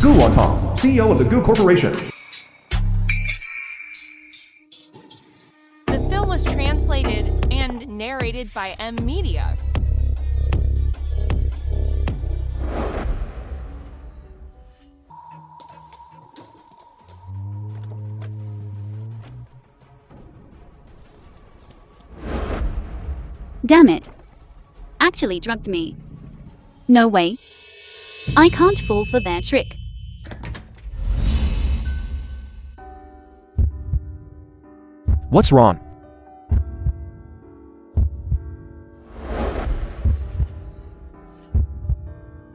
Tom, CEO of the Goo Corporation. The film was translated and narrated by M Media. Damn it. Actually drugged me. No way. I can't fall for their trick. What's wrong?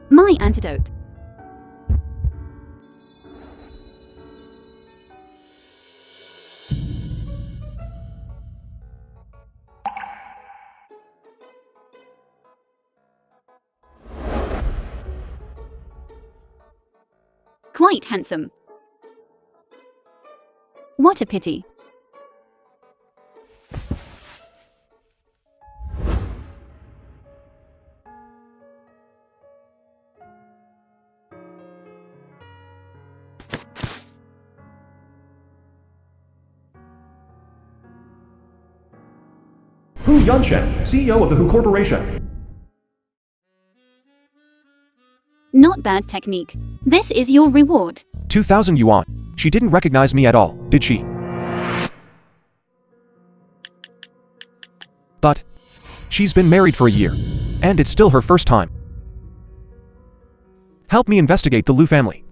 My antidote. Quite handsome. What a pity. Yan, CEO of the Goo Corporation. Not bad technique. This is your reward. 2,000 yuan. She didn't recognize me at all, did she? But she's been married for a year, and it's still her first time. Help me investigate the Liu family.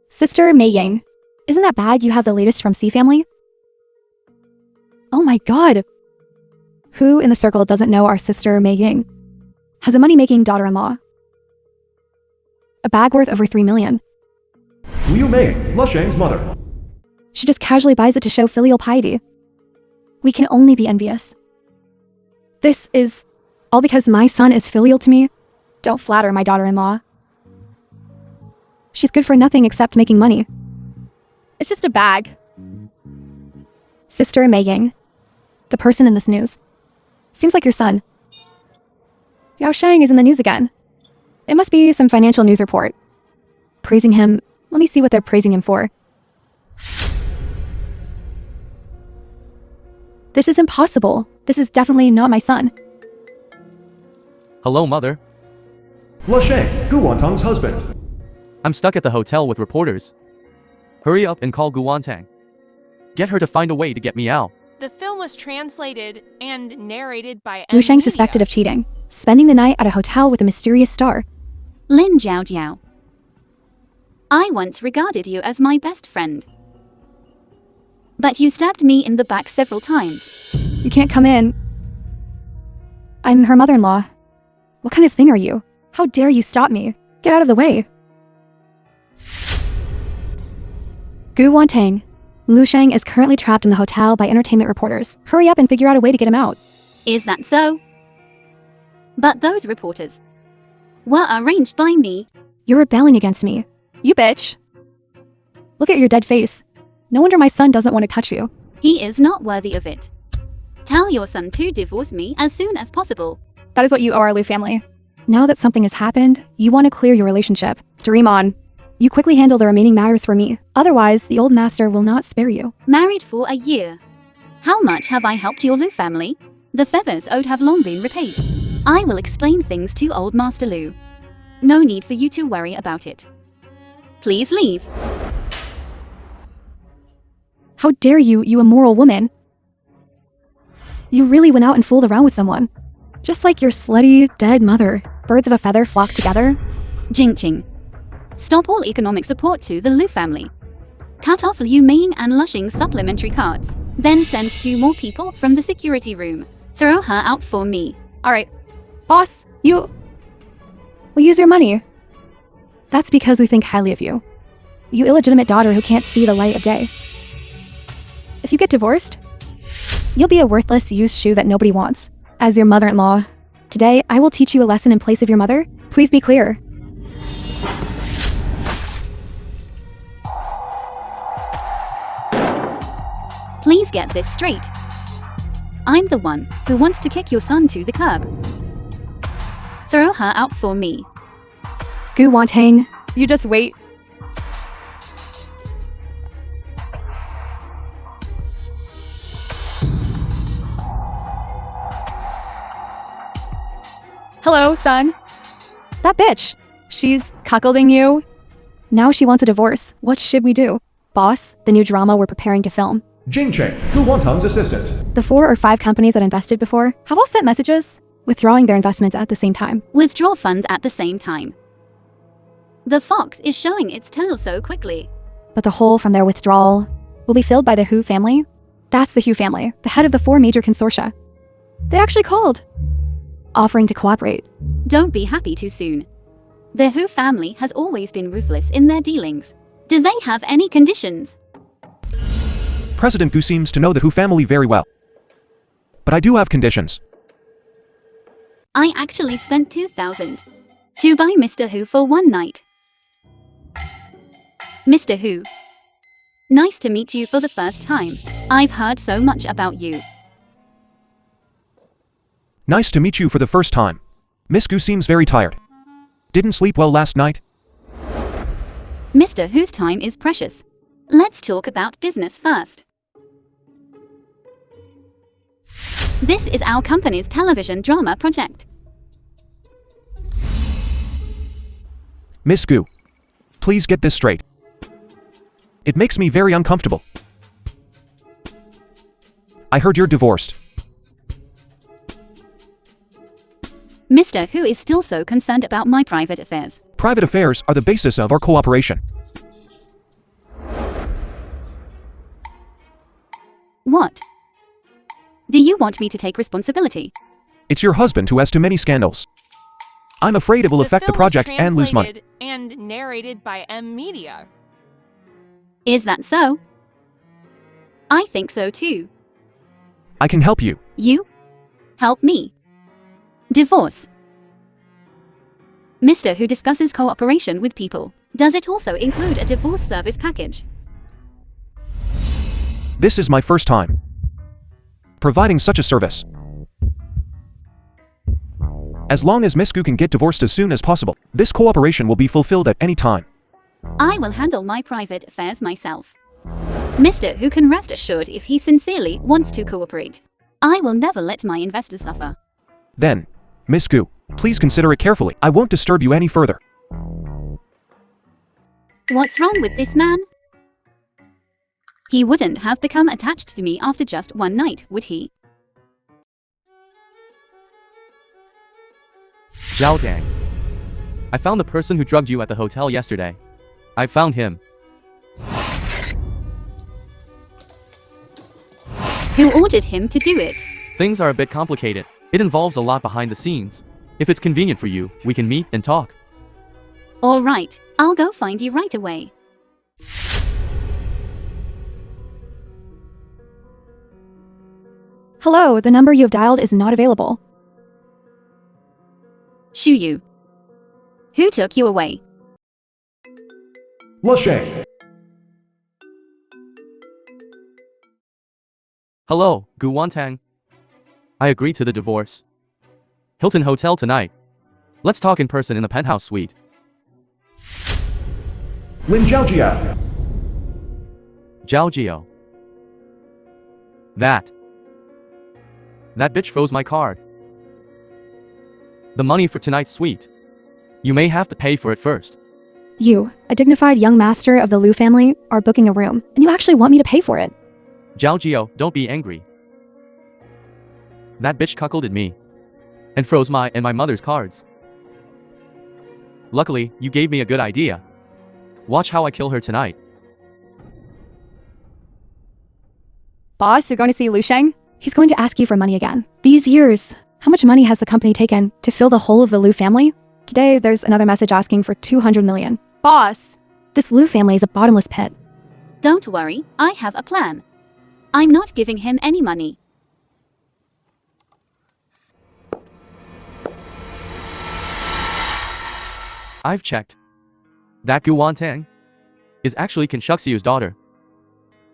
Sister Mei Yang, isn't that bad you have the latest from C family? Oh my god! Who in the circle doesn't know our sister Mei Yang? Has a money-making daughter-in-law. A bag worth over 3 million. Liu Mei, Le Shang's mother. She just casually buys it to show filial piety. We can only be envious. This is all because my son is filial to me? Don't flatter my daughter-in-law. She's good for nothing except making money. It's just a bag. Sister Mei Yang, the person in this news. Seems like your son. Yao Sheng is in the news again. It must be some financial news report. Praising him. Let me see what they're praising him for. This is impossible. This is definitely not my son. Hello, Mother. Le Shang, Gu Wantang's husband. I'm stuck at the hotel with reporters. Hurry up and call Gu Wantang. Get her to find a way to get me out. The film was translated and narrated by M Liu Shang Media. suspected of cheating, spending the night at a hotel with a mysterious star. Lin Jiao Jiao. I once regarded you as my best friend. But you stabbed me in the back several times. You can't come in. I'm her mother-in-law. What kind of thing are you? How dare you stop me? Get out of the way. Gu Wantang. Liu Shang is currently trapped in the hotel by entertainment reporters. Hurry up and figure out a way to get him out. Is that so? But those reporters were arranged by me. You're rebelling against me. You bitch. Look at your dead face. No wonder my son doesn't want to touch you. He is not worthy of it. Tell your son to divorce me as soon as possible. That is what you owe our Liu family. Now that something has happened, you want to clear your relationship. Dream on. You quickly handle the remaining matters for me. Otherwise, the old master will not spare you. Married for a year. How much have I helped your Liu family? The favors owed have long been repaid. I will explain things to old Master Liu. No need for you to worry about it. Please leave. How dare you, you immoral woman? You really went out and fooled around with someone. Just like your slutty, dead mother. Birds of a feather flock together. Jing Jing. Stop all economic support to the Liu family. Cut off Liu Ming and Lushing's supplementary cards. Then send 2 more people from the security room. Throw her out for me. Alright. Boss, we'll use your money. That's because we think highly of you. You illegitimate daughter who can't see the light of day. If you get divorced, you'll be a worthless used shoe that nobody wants. As your mother-in-law, today I will teach you a lesson in place of your mother. Please be clear. Please get this straight. I'm the one who wants to kick your son to the curb. Throw her out for me. Gu Wantang, You just wait. Hello, son. That bitch. She's cuckolding you. Now she wants a divorce. What should we do? Boss, the new drama we're preparing to film. Jing Cheng, Gu Wantong's assistant. The 4 or 5 companies that invested before have all sent messages withdrawing their investments at the same time. Withdraw funds at the same time. The fox is showing its tail so quickly. But the hole from their withdrawal will be filled by the Hu family. That's the Hu family, the head of the 4 major consortia. They actually called, offering to cooperate. Don't be happy too soon. The Hu family has always been ruthless in their dealings. Do they have any conditions? President Gu seems to know the Hu family very well. But I do have conditions. I actually spent 2,000 to buy Mr. Hu for one night. Mr. Hu, nice to meet you for the first time. I've heard so much about you. Nice to meet you for the first time. Miss Gu seems very tired. Didn't sleep well last night? Mr. Hu's time is precious. Let's talk about business first. This is our company's television drama project. Miss Gu, please get this straight. It makes me very uncomfortable. I heard you're divorced. Mr. Hu is still so concerned about my private affairs. Private affairs are the basis of our cooperation. What? Do you want me to take responsibility? It's your husband who has too many scandals. I'm afraid it will affect the film was project and lose money. translated and narrated by M Media. Is that so? I think so too. I can help you. You? Help me. Divorce. Mr. Hu discusses cooperation with people. Does it also include a divorce service package? This is my first time providing such a service. As long as Miss Gu can get divorced as soon as possible, this cooperation will be fulfilled at any time. I will handle my private affairs myself. Mr. Hu can rest assured if he sincerely wants to cooperate. I will never let my investors suffer. Then, Miss Gu, please consider it carefully. I won't disturb you any further. What's wrong with this man? He wouldn't have become attached to me after just one night, would he? Zhao Tang. I found the person who drugged you at the hotel yesterday. I found him. Who ordered him to do it? Things are a bit complicated. It involves a lot behind the scenes. If it's convenient for you, we can meet and talk. All right, I'll go find you right away. Hello, the number you have dialed is not available. Shu Yu. Who took you away? Le Sheng. Hello, Gu Wantang. I agreed to the divorce. Hilton Hotel tonight. Let's talk in person in the penthouse suite. Lin Zhaojia. Zhao Jio. That bitch froze my card. The money for tonight's suite. You may have to pay for it first. You, a dignified young master of the Liu family, are booking a room, and you actually want me to pay for it. Zhao Jio, don't be angry. That bitch cuckolded me and froze my and my mother's cards. Luckily, you gave me a good idea. Watch how I kill her tonight. Boss, you're going to see Lu Sheng? He's going to ask you for money again. These years, how much money has the company taken to fill the whole of the Liu family? Today, there's another message asking for 200 million. Boss, this Liu family is a bottomless pit. Don't worry, I have a plan. I'm not giving him any money. I've checked. That Gu Wantang is actually Qin Shuxiu's daughter.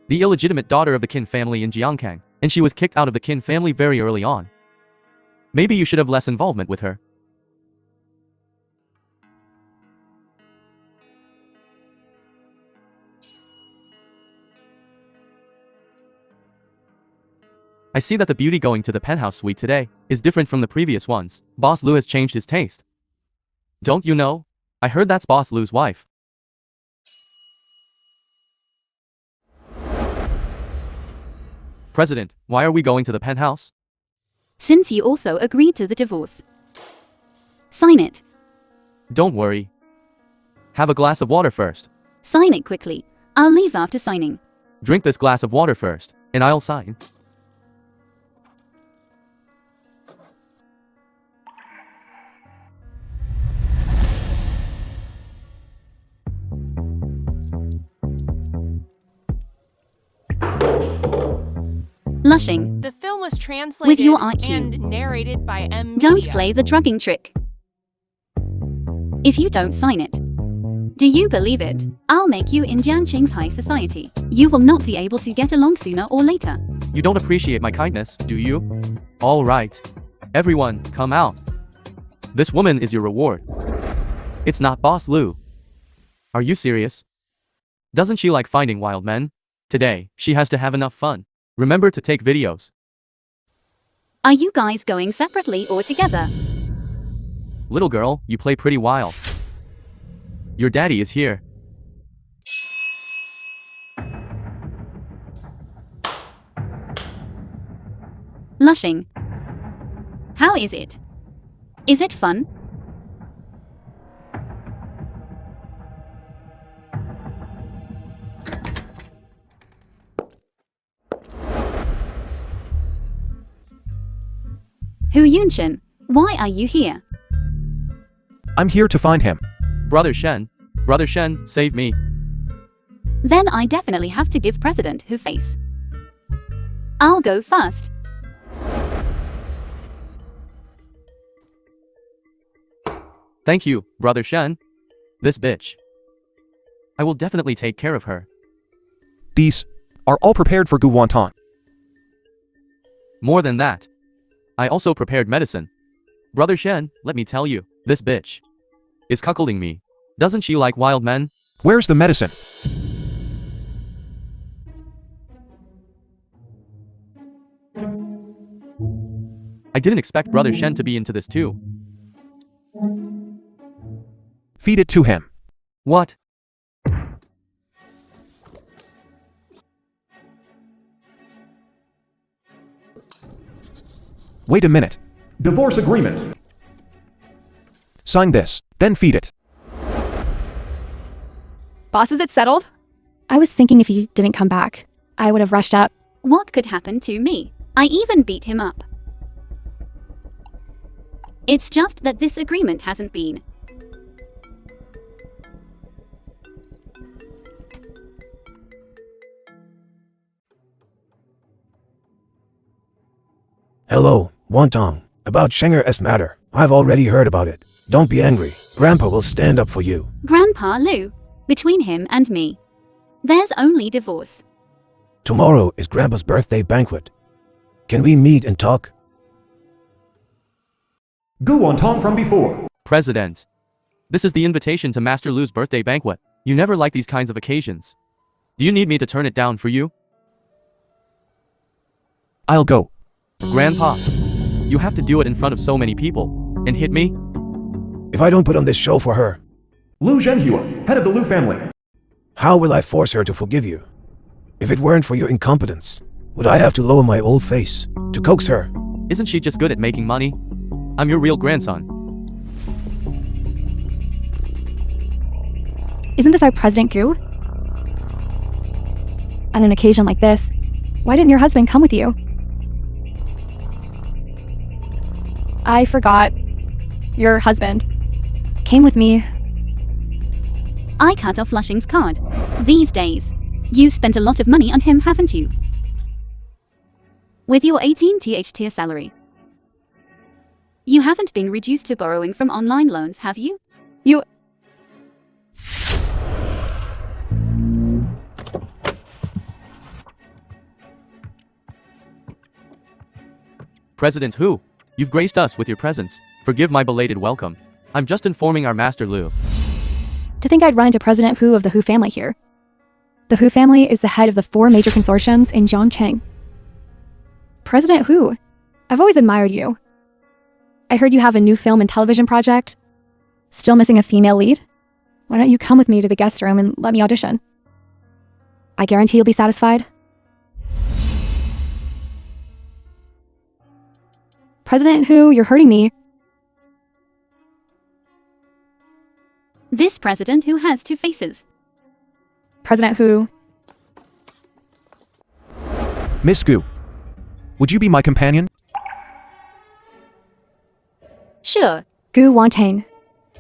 The illegitimate daughter of the Qin family in Jiangkang, and she was kicked out of the Qin family very early on. Maybe you should have less involvement with her. I see that the beauty going to the penthouse suite today is different from the previous ones. Boss Lou has changed his taste. Don't you know? I heard that's Boss Lou's wife. President, why are we going to the penthouse? Since you also agreed to the divorce. Sign it. Don't worry. Have a glass of water first. Sign it quickly. I'll leave after signing. Drink this glass of water first, and I'll sign. Blushing. The film was translated With your IQ. and narrated by M. Don't Media. play the drugging trick. If you don't sign it. Do you believe it? I'll make you in Jiangqing's high society. You will not be able to get along sooner or later. You don't appreciate my kindness, do you? All right. Everyone, come out. This woman is your reward. It's not Boss Lou. Are you serious? Doesn't she like finding wild men? Today, she has to have enough fun. Remember to take videos. Are you guys going separately or together? Little girl, you play pretty wild. Your daddy is here. Blushing. How is it? Is it fun? Hu Yunshin, why are you here? I'm here to find him. Brother Shen, save me. Then I definitely have to give President Hu face. I'll go first. Thank you, Brother Shen. This bitch. I will definitely take care of her. These are all prepared for Gu Wonton. More than that, I also prepared medicine. Brother Shen, let me tell you, this bitch is cuckolding me. Doesn't she like wild men? Where's the medicine? I didn't expect Brother Shen to be into this too. Feed it to him. What? Wait a minute. Divorce agreement. Sign this, then feed it. Boss, is it settled? I was thinking if you didn't come back, I would have rushed up. What could happen to me? I even beat him up. It's just that this agreement hasn't been. Hello, Wantong. About Sheng'er's matter. I've already heard about it. Don't be angry. Grandpa will stand up for you. Grandpa Lu, between him and me, there's only divorce. Tomorrow is Grandpa's birthday banquet. Can we meet and talk? Gu Wonton from before. President. This is the invitation to Master Lu's birthday banquet. You never like these kinds of occasions. Do you need me to turn it down for you? I'll go. Grandpa, you have to do it in front of so many people. And hit me? If I don't put on this show for her, Lu Zhenhua, head of the Lu family. how will I force her to forgive you? If it weren't for your incompetence, would I have to lower my old face to coax her? Isn't she just good at making money? I'm your real grandson. Isn't this our President Gu? On an occasion like this, why didn't your husband come with you? I forgot. Your husband came with me. I cut off Lushing's card. These days, you've spent a lot of money on him, haven't you? With your 18th tier salary. You haven't been reduced to borrowing from online loans, have you? You... President Hu, you've graced us with your presence. Forgive my belated welcome. I'm just informing our Master Lu. To think I'd run into President Hu of the Hu family here. The Hu family is the head of the 4 major consortiums in Zhongcheng. President who? I've always admired you. I heard you have a new film and television project. Still missing a female lead? Why don't you come with me to the guest room and let me audition? I guarantee you'll be satisfied. President who? You're hurting me. This president who has two faces. President who? Miss Gu, would you be my companion? Sure. Gu Wantang.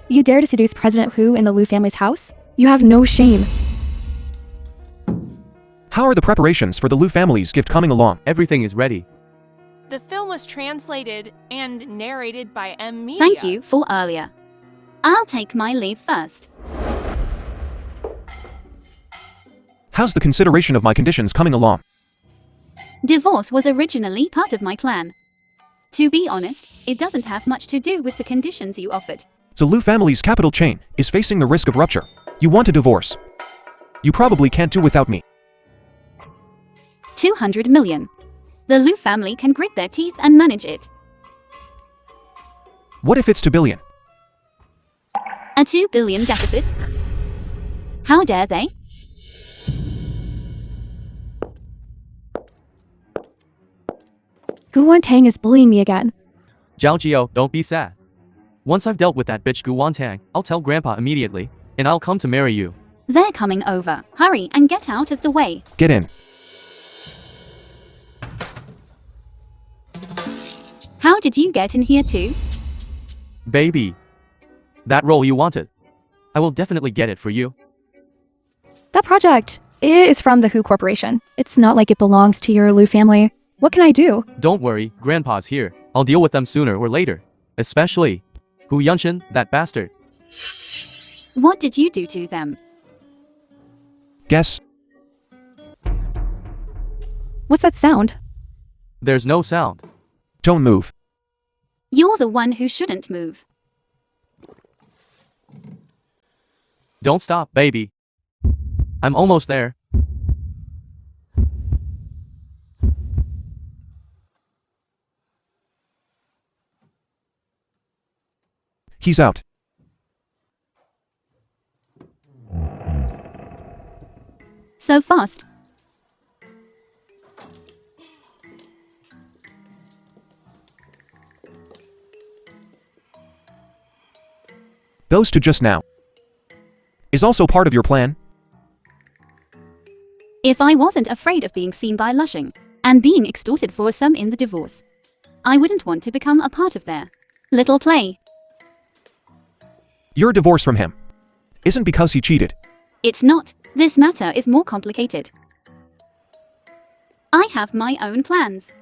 You dare to seduce President Hu in the Liu family's house? You have no shame. How are the preparations for the Liu family's gift coming along? Everything is ready. The film was translated and narrated by M Media. Thank you for earlier. I'll take my leave first. How's the consideration of my conditions coming along? Divorce was originally part of my plan. To be honest, it doesn't have much to do with the conditions you offered. The Liu family's capital chain is facing the risk of rupture. You want a divorce. You probably can't do without me. 200 million. The Liu family can grit their teeth and manage it. What if it's 2 billion? A 2 billion deficit? How dare they? Gu Wantang is bullying me again. Zhao Jio, don't be sad. Once I've dealt with that bitch Gu Wantang, I'll tell Grandpa immediately, and I'll come to marry you. They're coming over. Hurry and get out of the way. Get in. How did you get in here too? Baby. That role you wanted. I will definitely get it for you. That project is from the Hu Corporation. It's not like it belongs to your Liu family. What can I do? Don't worry, Grandpa's here. I'll deal with them sooner or later. Especially Hu Yunshin, that bastard. What did you do to them? Guess. What's that sound? There's no sound. Don't move. You're the one who shouldn't move. Don't stop, baby. I'm almost there. He's out. So fast. Those two just now. Is also part of your plan? If I wasn't afraid of being seen by Lushing and being extorted for a sum in the divorce, I wouldn't want to become a part of their little play. Your divorce from him isn't because he cheated. It's not. This matter is more complicated. I have my own plans.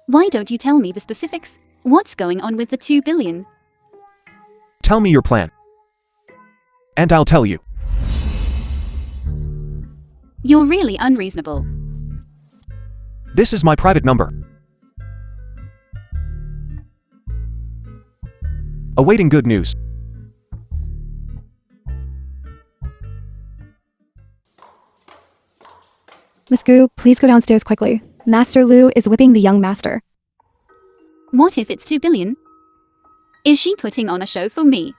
Why don't you tell me the specifics? What's going on with the 2 billion? Tell me your plan. And I'll tell you. You're really unreasonable. This is my private number. Awaiting good news. Miss Gu, please go downstairs quickly. Master Liu is whipping the young master. What if it's 2 billion? Is she putting on a show for me?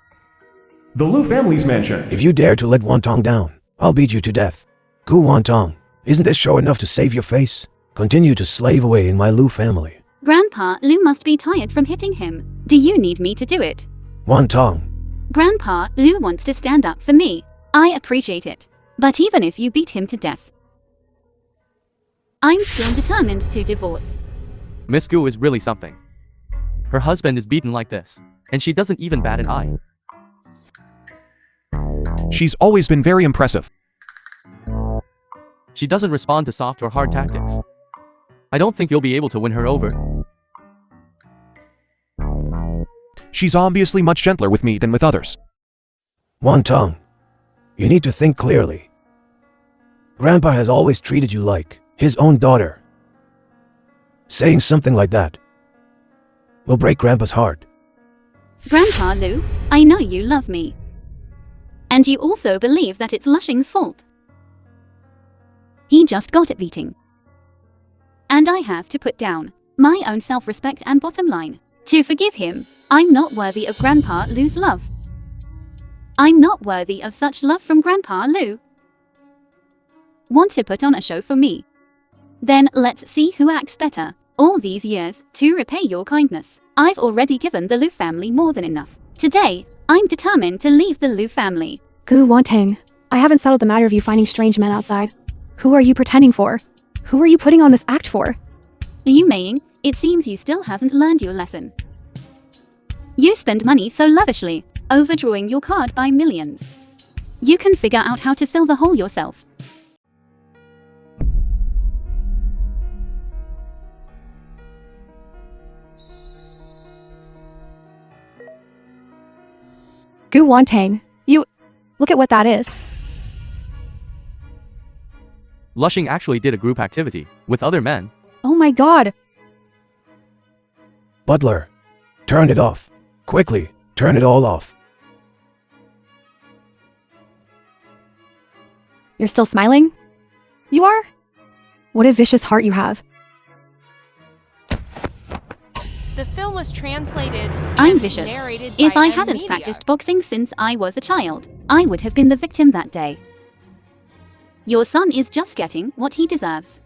The Liu family's mansion. If you dare to let Wantong down, I'll beat you to death. Gu Wantong, isn't this show enough to save your face? Continue to slave away in my Liu family. Grandpa Liu must be tired from hitting him. Do you need me to do it? Wantong, Grandpa Liu wants to stand up for me. I appreciate it. But even if you beat him to death, I'm still determined to divorce. Miss Gu is really something. Her husband is beaten like this, and she doesn't even bat an eye. She's always been very impressive. She doesn't respond to soft or hard tactics. I don't think you'll be able to win her over. She's obviously much gentler with me than with others. Wantong, you need to think clearly. Grandpa has always treated you like his own daughter. Saying something like that will break Grandpa's heart. Grandpa Liu, I know you love me. And you also believe that it's Lushing's fault. He just got a beating. and I have to put down my own self-respect and bottom line. To forgive him, I'm not worthy of Grandpa Lou's love. I'm not worthy of such love from Grandpa Lou. Want to put on a show for me? Then let's see who acts better. All these years to repay your kindness, I've already given the Lou family more than enough. Today, I'm determined to leave the Lou family. Gu Wantang, I haven't settled the matter of you finding strange men outside. Who are you pretending for? Who are you putting on this act for? Liu Meiying, it seems you still haven't learned your lesson. You spend money so lavishly, overdrawing your card by millions. You can figure out how to fill the hole yourself. Gu Wantang, you... Look at what that is. Lushing actually did a group activity with other men. Oh my god. Butler, turn it off. Quickly, turn it all off. You're still smiling? You are? What a vicious heart you have. The film was translated I'm and vicious. narrated If by I M. hadn't Media. practiced boxing since I was a child, I would have been the victim that day. Your son is just getting what he deserves.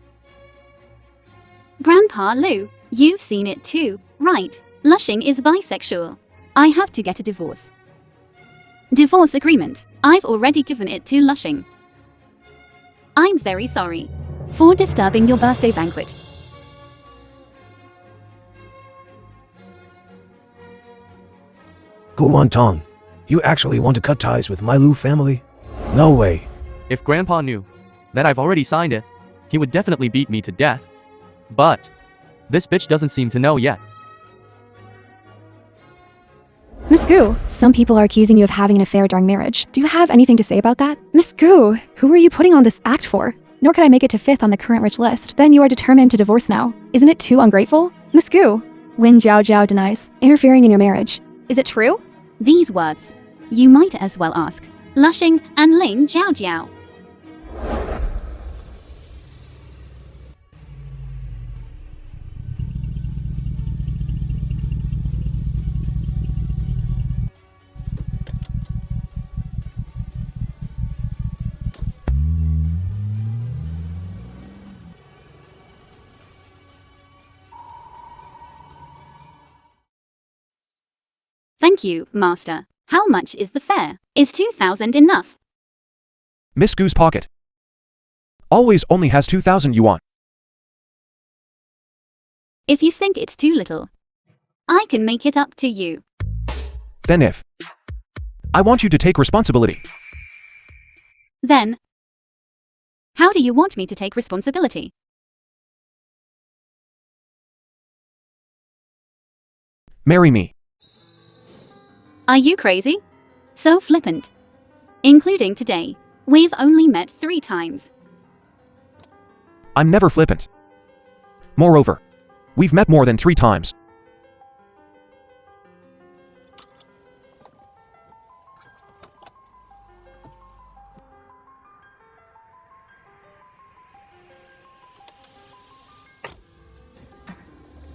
Grandpa Lou, you've seen it too, right? Lushing is bisexual. I have to get a divorce. Divorce agreement. I've already given it to Lushing. I'm very sorry for disturbing your birthday banquet. Gu Wantang, you actually want to cut ties with my Lu family? No way. If Grandpa knew that I've already signed it, he would definitely beat me to death. But this bitch doesn't seem to know yet. Miss Gu, some people are accusing you of having an affair during marriage. Do you have anything to say about that? Miss Gu, who are you putting on this act for? Nor could I make it to 5th on the current rich list. Then you are determined to divorce now. Isn't it too ungrateful? Miss Gu, Wen Jiao Jiao denies interfering in your marriage. Is it true? These words, you might as well ask Lushing and Ling Jiao Jiao. Thank you, Master. How much is the fare? Is 2,000 enough? Miss Gu's pocket always only has 2,000 yuan. If you think it's too little, I can make it up to you. Then if I want you to take responsibility, Then, how do you want me to take responsibility? marry me. Are you crazy? So flippant. Including today. We've only met 3 times. I'm never flippant. Moreover, we've met more than 3 times.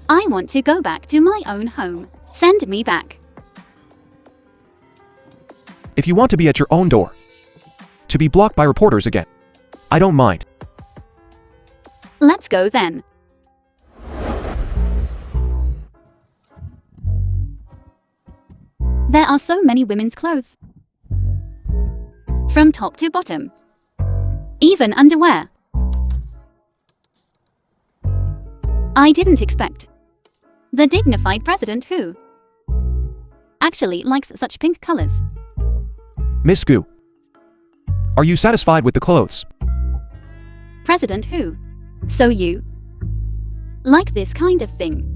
I want to go back to my own home. Send me back. If you want to be at your own door, to be blocked by reporters again, I don't mind. Let's go then. There are so many women's clothes. From top to bottom. Even underwear. I didn't expect. The dignified president who actually likes such pink colors. Miss Gu, are you satisfied with the clothes? President who? So you like this kind of thing?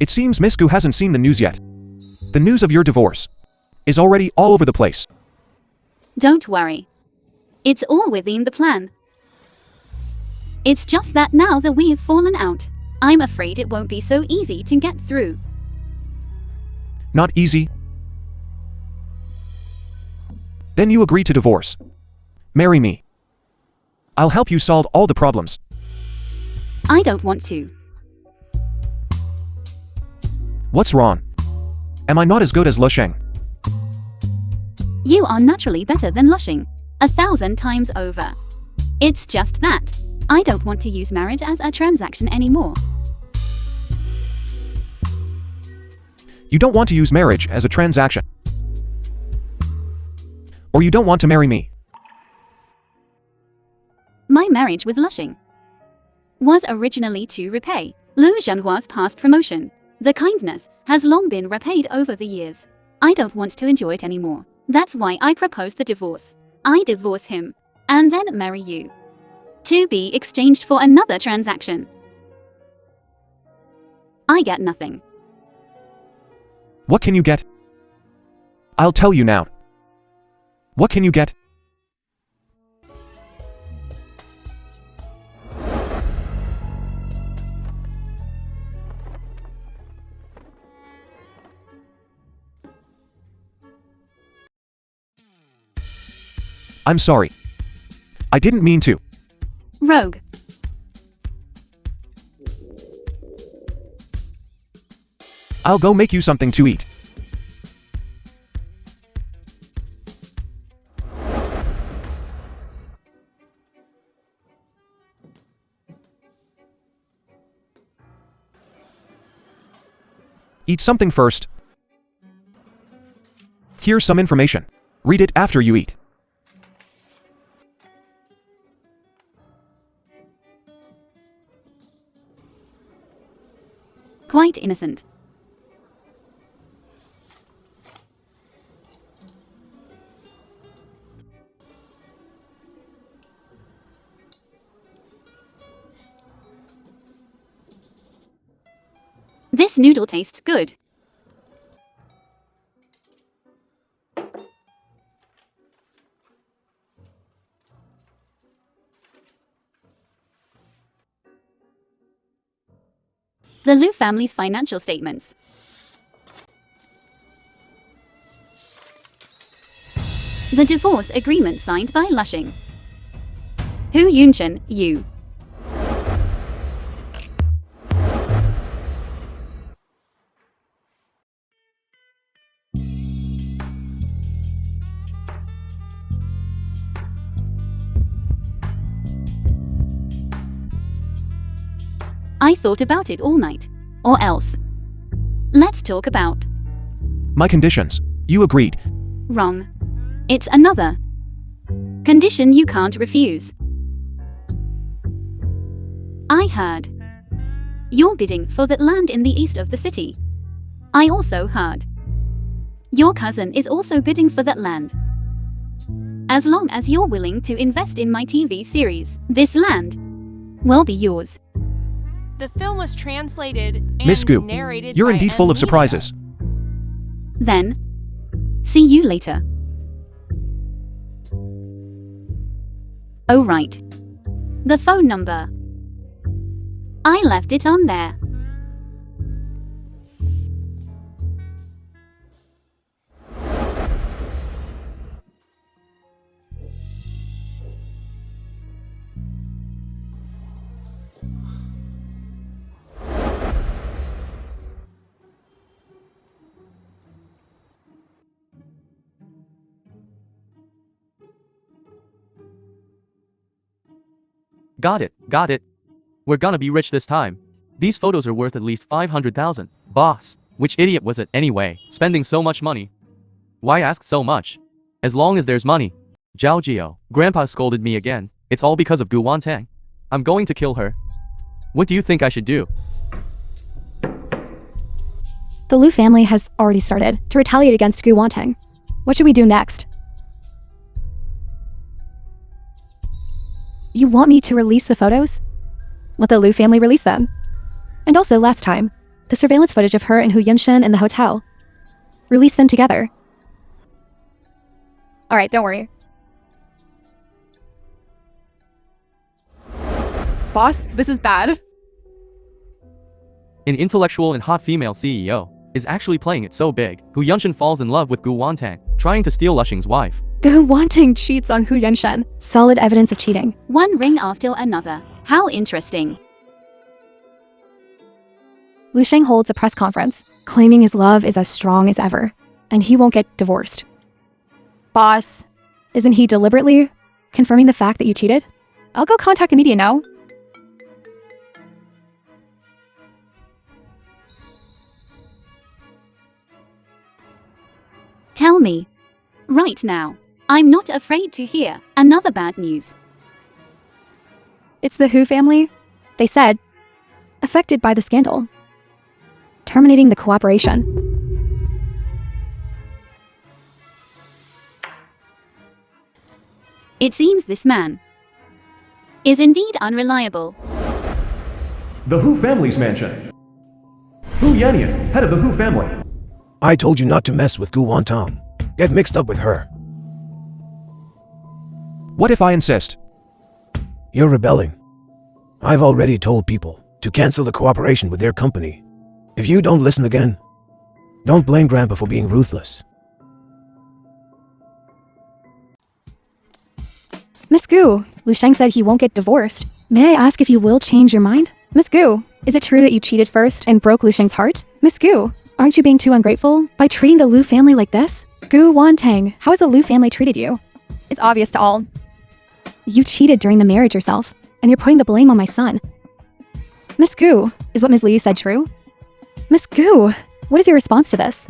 It seems Miss Gu hasn't seen the news yet. The news of your divorce is already all over the place. Don't worry. It's all within the plan. It's just that now that we've fallen out, I'm afraid it won't be so easy to get through. Not easy. Then you agree to divorce. Marry me. I'll help you solve all the problems. I don't want to. What's wrong? Am I not as good as Lusheng? You are naturally better than Lushing. 1,000 times over. It's just that. I don't want to use marriage as a transaction anymore. You don't want to use marriage as a transaction. Or you don't want to marry me. My marriage with Lushing was originally to repay Lu Zhenhua's past promotion. The kindness has long been repaid over the years. I don't want to enjoy it anymore. That's why I propose the divorce. I divorce him, and then marry you. To be exchanged for another transaction. I get nothing. What can you get? I'll tell you now. What can you get? I'm sorry. I didn't mean to. Rogue. I'll go make you something to eat. Eat something first. Here's some information. Read it after you eat. Quite innocent. This noodle tastes good. The Liu family's financial statements. The divorce agreement signed by Lushing. Hu Yunchen, Yu. I thought about it all night. Or else. Let's talk about. My conditions. You agreed. Wrong. It's another condition you can't refuse. I heard you're bidding for that land in the east of the city. I also heard your cousin is also bidding for that land. As long as you're willing to invest in my TV series, this land will be yours. The film was translated and Miss Gu, narrated you're by indeed full of Media. surprises. Then, see you later. Oh right. The phone number. I left it on there. Got it. We're gonna be rich this time. These photos are worth at least 500,000. Boss, which idiot was it anyway, spending so much money? Why ask so much? As long as there's money. Zhao Jio, Grandpa scolded me again. It's all because of Gu Wantang. I'm going to kill her. What do you think I should do? The Liu family has already started to retaliate against Gu Wantang. What should we do next? You want me to release the photos? Let the Liu family release them. And also last time, the surveillance footage of her and Hu Yunshen in the hotel. Release them together. Alright, don't worry. Boss, this is bad. An intellectual and hot female CEO. is actually playing it so big. Hu Yunshen falls in love with Gu Wantang, trying to steal Lushing's wife. Gu Wantang cheats on Hu Yunshen. Solid evidence of cheating. One ring after another. How interesting. Lu Sheng holds a press conference, claiming his love is as strong as ever, and he won't get divorced. Boss, isn't he deliberately confirming the fact that you cheated? I'll go contact the media now. Tell me. Right now. I'm not afraid to hear another bad news. It's the Hu family, they said, affected by the scandal, terminating the cooperation. It seems this man is indeed unreliable. The Hu family's mansion. Hu Yanyan, head of the Hu family. I told you not to mess with Gu Wantang. Get mixed up with her. What if I insist? You're rebelling. I've already told people to cancel the cooperation with their company. If you don't listen again, don't blame Grandpa for being ruthless. Miss Gu, Lu Sheng said he won't get divorced. May I ask if you will change your mind? Miss Gu, is it true that you cheated first and broke Lu Sheng's heart? Miss Gu, aren't you being too ungrateful by treating the Lu family like this? Gu Wantang, how has the Lu family treated you? It's obvious to all. You cheated during the marriage yourself, and you're putting the blame on my son. Miss Gu, is what Ms. Li said true? Miss Gu, what is your response to this?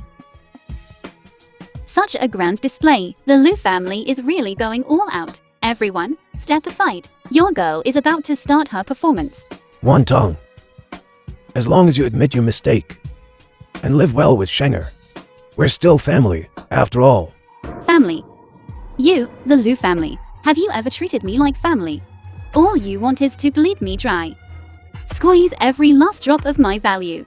Such a grand display. The Lu family is really going all out. Everyone, step aside. Your girl is about to start her performance. Wantang, as long as you admit your mistake and live well with Shenger, we're still family, after all. Family. You, the Lu family. Have you ever treated me like family? All you want is to bleed me dry. Squeeze every last drop of my value.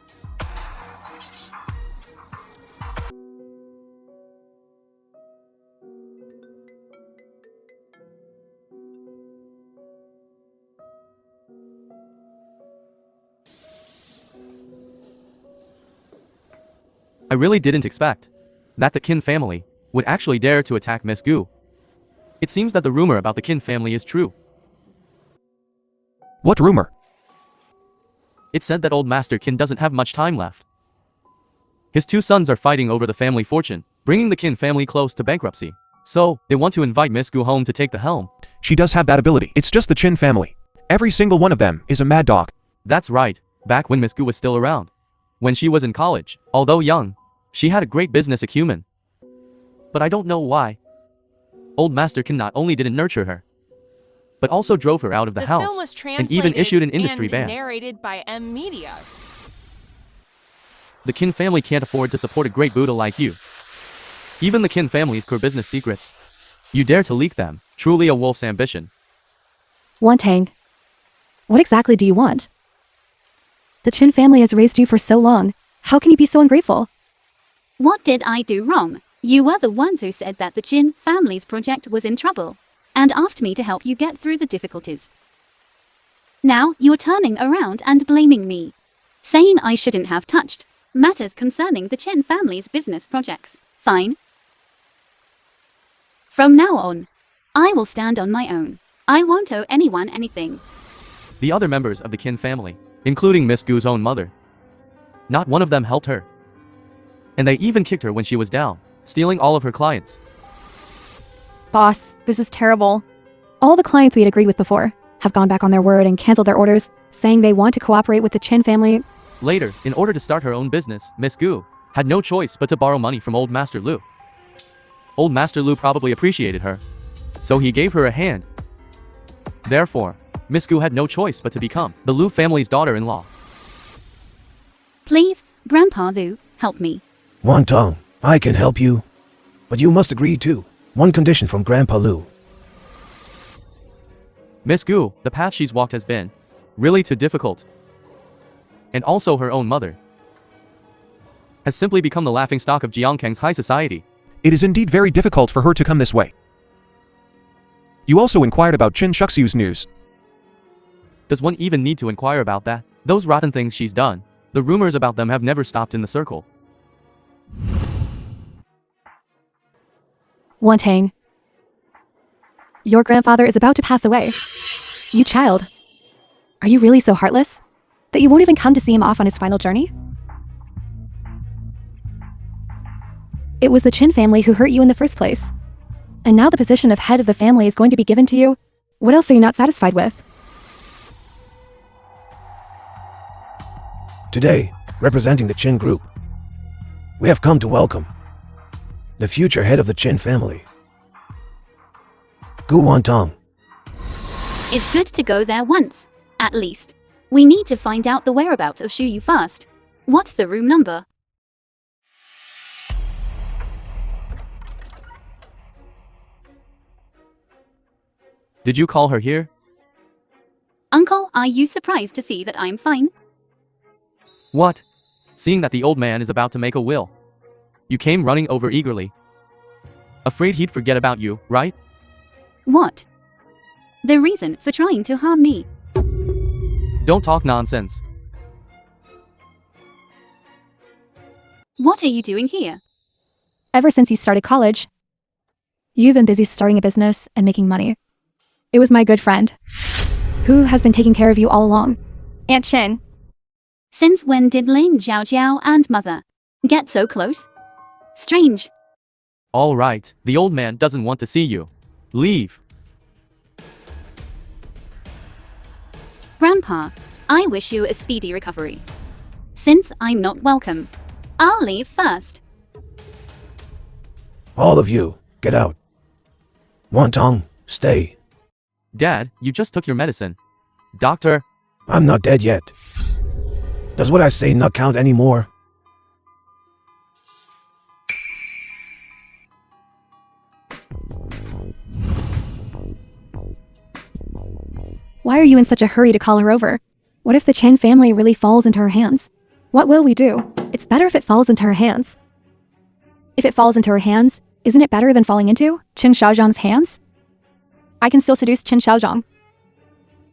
I really didn't expect that the Qin family would actually dare to attack Miss Gu. It seems that the rumor about the Qin family is true. What rumor? It said that old Master Qin doesn't have much time left. His two sons are fighting over the family fortune, bringing the Qin family close to bankruptcy. So, they want to invite Miss Gu home to take the helm. She does have that ability. It's just the Qin family. Every single one of them is a mad dog. That's right, back when Miss Gu was still around. When she was in college, although young, she had a great business acumen. But I don't know why. Old Master Qin not only didn't nurture her, but also drove her out of the house, film was and even issued an industry and ban. narrated by M Media. The Qin family can't afford to support a great Buddha like you. Even the Qin family's core business secrets, you dare to leak them. Truly a wolf's ambition. Wantang, what exactly do you want? The Qin family has raised you for so long. How can you be so ungrateful? What did I do wrong? You were the ones who said that the Qin family's project was in trouble, and asked me to help you get through the difficulties. Now you're turning around and blaming me, saying I shouldn't have touched matters concerning the Qin family's business projects. Fine. From now on, I will stand on my own. I won't owe anyone anything. The other members of the Qin family, including Miss Gu's own mother, not one of them helped her. And they even kicked her when she was down, stealing all of her clients. Boss, this is terrible. All the clients we had agreed with before have gone back on their word and canceled their orders, saying they want to cooperate with the Qin family. Later, in order to start her own business, Miss Gu had no choice but to borrow money from old Master Lu. Old Master Lu probably appreciated her, so he gave her a hand. Therefore, Miss Gu had no choice but to become the Lu family's daughter-in-law. Please, Grandpa Lu, help me. Wantang, I can help you, but you must agree to one condition from Grandpa Lu. Miss Gu, the path she's walked has been really too difficult. And also her own mother has simply become the laughingstock of Jiangkang's high society. It is indeed very difficult for her to come this way. You also inquired about Qin Shuxiu's news. Does one even need to inquire about that? Those rotten things she's done, the rumors about them have never stopped in the circle. Wantang. Your grandfather is about to pass away. You child. Are you really so heartless? That you won't even come to see him off on his final journey? It was the Chin family who hurt you in the first place. And now the position of head of the family is going to be given to you. What else are you not satisfied with? Today, representing the Chin group, we have come to welcome the future head of the Chin family, Gu Wantong. It's good to go there once, at least. We need to find out the whereabouts of Shu Yu fast. What's the room number? Did you call her here? Uncle, are you surprised to see that I'm fine? What? Seeing that the old man is about to make a will. You came running over eagerly. Afraid he'd forget about you, right? What? The reason for trying to harm me? Don't talk nonsense. What are you doing here? Ever since you started college, you've been busy starting a business and making money. It was my good friend, who has been taking care of you all along. Aunt Chin. Since when did Lin Zhaojiao and Mother get so close? Strange. All right, the old man doesn't want to see you. Leave. Grandpa, I wish you a speedy recovery. Since I'm not welcome, I'll leave first. All of you, get out. Wantong, stay. Dad, you just took your medicine. Doctor. I'm not dead yet. Does what I say not count anymore? Why are you in such a hurry to call her over? What if the Chen family really falls into her hands? What will we do? It's better if it falls into her hands. If it falls into her hands, isn't it better than falling into Qin Shaozhang's hands? I can still seduce Qin Shaozhang.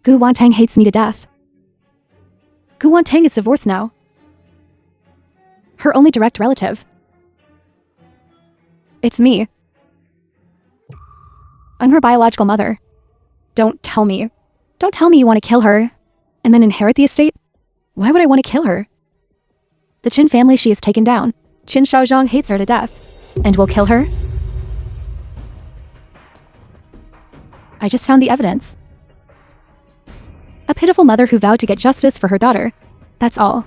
Gu Wantang hates me to death. Gu Wantang is divorced now. Her only direct relative. It's me. I'm her biological mother. Don't tell me. Don't tell me you want to kill her and then inherit the estate. Why would I want to kill her? The Qin family she has taken down. Qin Shaozhang hates her to death and will kill her. I just found the evidence. A pitiful mother who vowed to get justice for her daughter. That's all.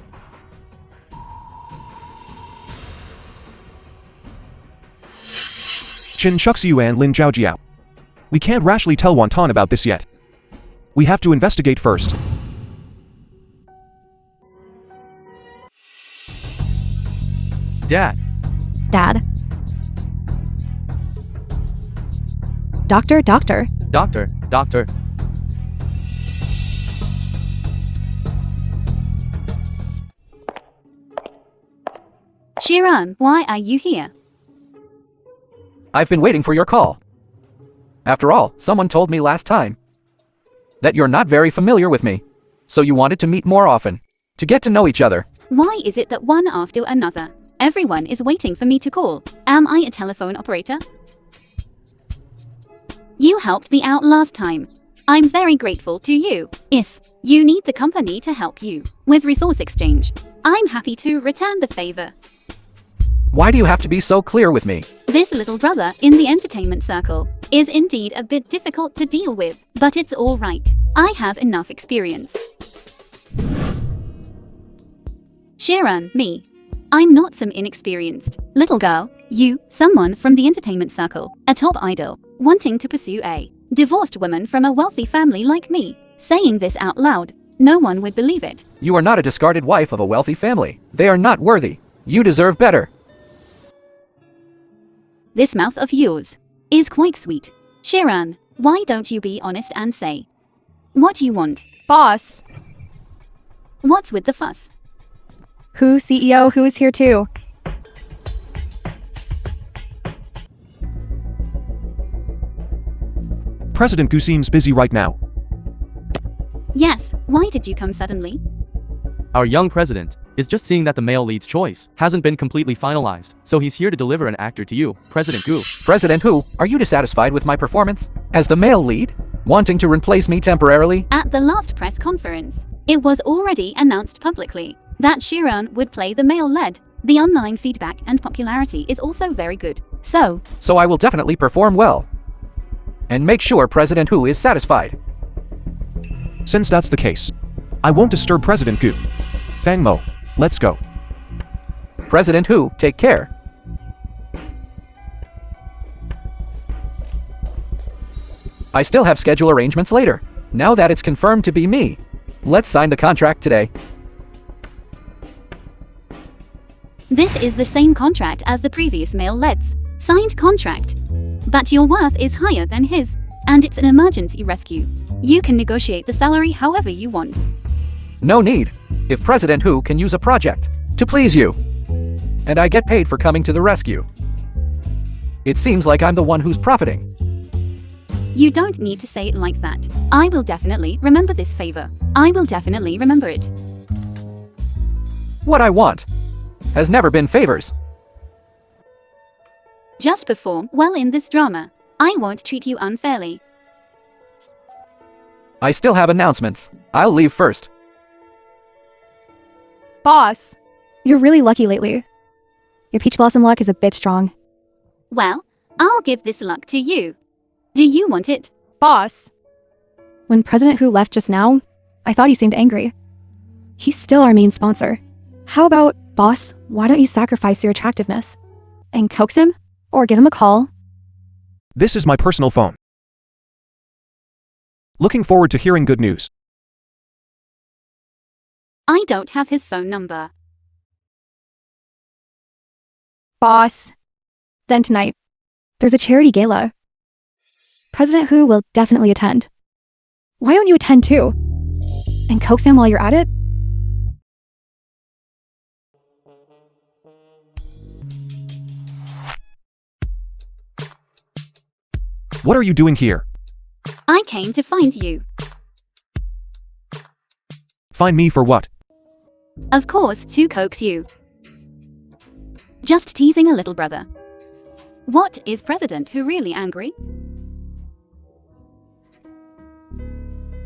Chin Shuxiu and Lin Zhaojiao. We can't rashly tell Wonton about this yet. We have to investigate first. Dad. Dad. Doctor. Doctor. Shiran, why are you here? I've been waiting for your call. After all, someone told me last time that you're not very familiar with me, so you wanted to meet more often, to get to know each other. Why is it that one after another, everyone is waiting for me to call? Am I a telephone operator? You helped me out last time. I'm very grateful to you. If you need the company to help you with resource exchange, I'm happy to return the favor. Why do you have to be so clear with me? This little brother in the entertainment circle is indeed a bit difficult to deal with, but it's all right. I have enough experience. Shiran, me. I'm not some inexperienced little girl. You, someone from the entertainment circle, a top idol, wanting to pursue a divorced woman from a wealthy family like me. Saying this out loud, no one would believe it. You are not a discarded wife of a wealthy family. They are not worthy. You deserve better. This mouth of yours is quite sweet. Shiran, why don't you be honest and say what you want? Boss. What's with the fuss? Who, CEO, who is here too? President Gu seems busy right now. Yes, why did you come suddenly? Our young president is just seeing that the male lead's choice hasn't been completely finalized, so he's here to deliver an actor to you, President Gu. President Hu, are you dissatisfied with my performance? As the male lead? Wanting to replace me temporarily? At the last press conference, it was already announced publicly that Shiran would play the male lead. The online feedback and popularity is also very good. So I will definitely perform well. And make sure President Hu is satisfied. Since that's the case, I won't disturb President Gu. Fang Mo, let's go. President Hu, take care. I still have schedule arrangements later. Now that it's confirmed to be me, let's sign the contract today. this is the same contract as the previous male leads. Signed contract. But your worth is higher than his, and it's an emergency rescue. You can negotiate the salary however you want. No need. If President Hu can use a project to please you, and I get paid for coming to the rescue, it seems like I'm the one who's profiting. You don't need to say it like that. I will definitely remember this favor. I will definitely remember it. What I want has never been favors. Just perform well in this drama. I won't treat you unfairly. I still have announcements. I'll leave first. Boss, you're really lucky lately. Your peach blossom luck is a bit strong. Well, I'll give this luck to you. Do you want it? Boss! When President Hu left just now, I thought he seemed angry. He's still our main sponsor. How about, boss, why don't you sacrifice your attractiveness and coax him or give him a call? This is my personal phone. Looking forward to hearing good news. I don't have his phone number. Boss. Then tonight, there's a charity gala. President Hu will definitely attend. Why don't you attend too? And coax him while you're at it? What are you doing here? I came to find you. Find me for what? Of course, to coax you. Just teasing a little brother. What, is President Hu really angry?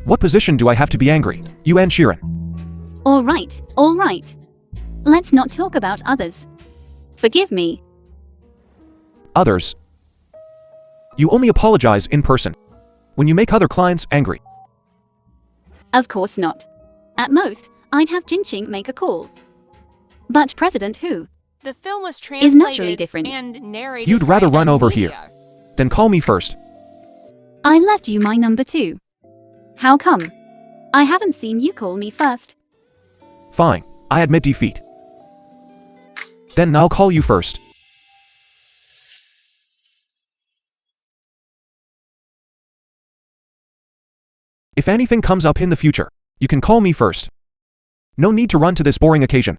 What position do I have to be angry? You and Shirin. All right, all right. Let's not talk about others. Forgive me. Others. You only apologize in person. When you make other clients angry. Of course not. At most, I'd have Jinqing make a call. But President Hu The film was is translated naturally different. and narrated You'd rather by run over media. here. Then call me first. I left you my number too. How come? I haven't seen you call me first. Fine, I admit defeat. Then I'll call you first. If anything comes up in the future, you can call me first. No need to run to this boring occasion.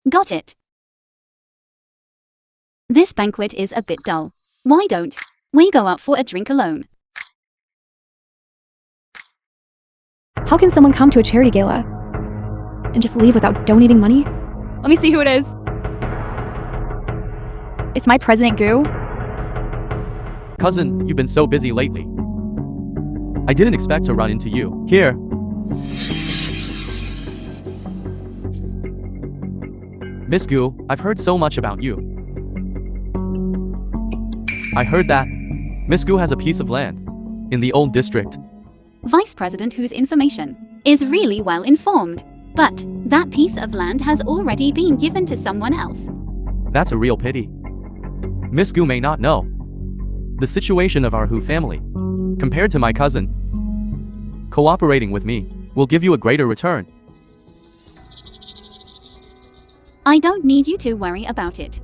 Got it. This banquet is a bit dull. Why don't we go out for a drink alone? How can someone come to a charity gala and just leave without donating money? Let me see who it is. It's my President Gu. Cousin, you've been so busy lately. I didn't expect to run into you. Here. Miss Gu, I've heard so much about you. I heard that Miss Gu has a piece of land in the old district. Vice President whose information is really well informed. But that piece of land has already been given to someone else. That's a real pity. Miss Gu may not know the situation of our Hu family. Compared to my cousin, cooperating with me will give you a greater return. I don't need you to worry about it.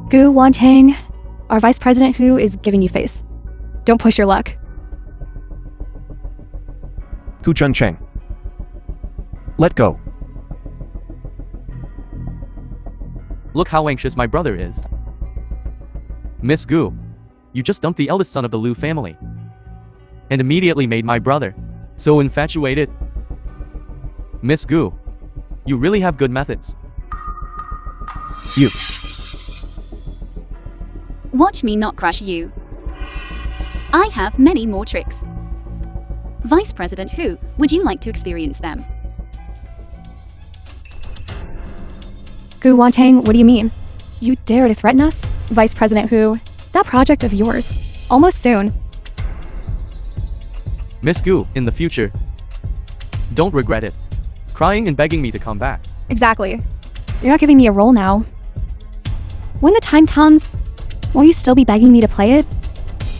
Gu Wantang, our Vice President Hu is giving you face. Don't push your luck. Gu Chun Cheng. Let go. Look how anxious my brother is. Miss Gu, you just dumped the eldest son of the Liu family and immediately made my brother so infatuated. Miss Gu, You really have good methods. You. Watch me not crush you. I have many more tricks. Vice President Hu, would you like to experience them? Gu Wantang, what do you mean? You dare to threaten us? Vice President Hu, that project of yours. Almost soon. Miss Gu, in the future, don't regret it. Crying and begging me to come back. Exactly. You're not giving me a role now. When the time comes, won't you still be begging me to play it?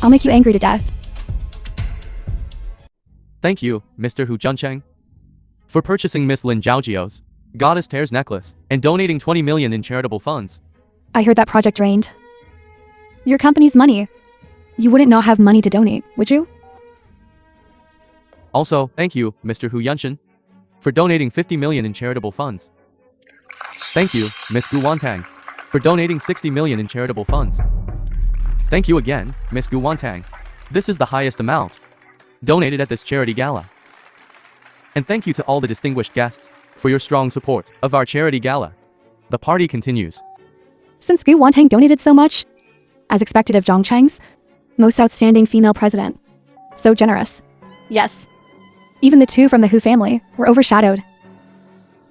I'll make you angry to death. Thank you, Mr. Hu Juncheng, for purchasing Miss Lin Zhaojiao's Goddess Tears necklace and donating 20 million in charitable funds. I heard that project drained your company's money. You wouldn't not have money to donate, would you? Also, thank you, Mr. Hu Yunshan, for donating 50 million in charitable funds. Thank you, Miss Gu Wantang, for donating 60 million in charitable funds. Thank you again, Miss Gu Wantang. This is the highest amount donated at this charity gala. And thank you to all the distinguished guests for your strong support of our charity gala. The party continues. Since Gu Wantang donated so much, as expected of Zhongcheng's most outstanding female president, so generous. Yes. Even the two from the Hu family were overshadowed.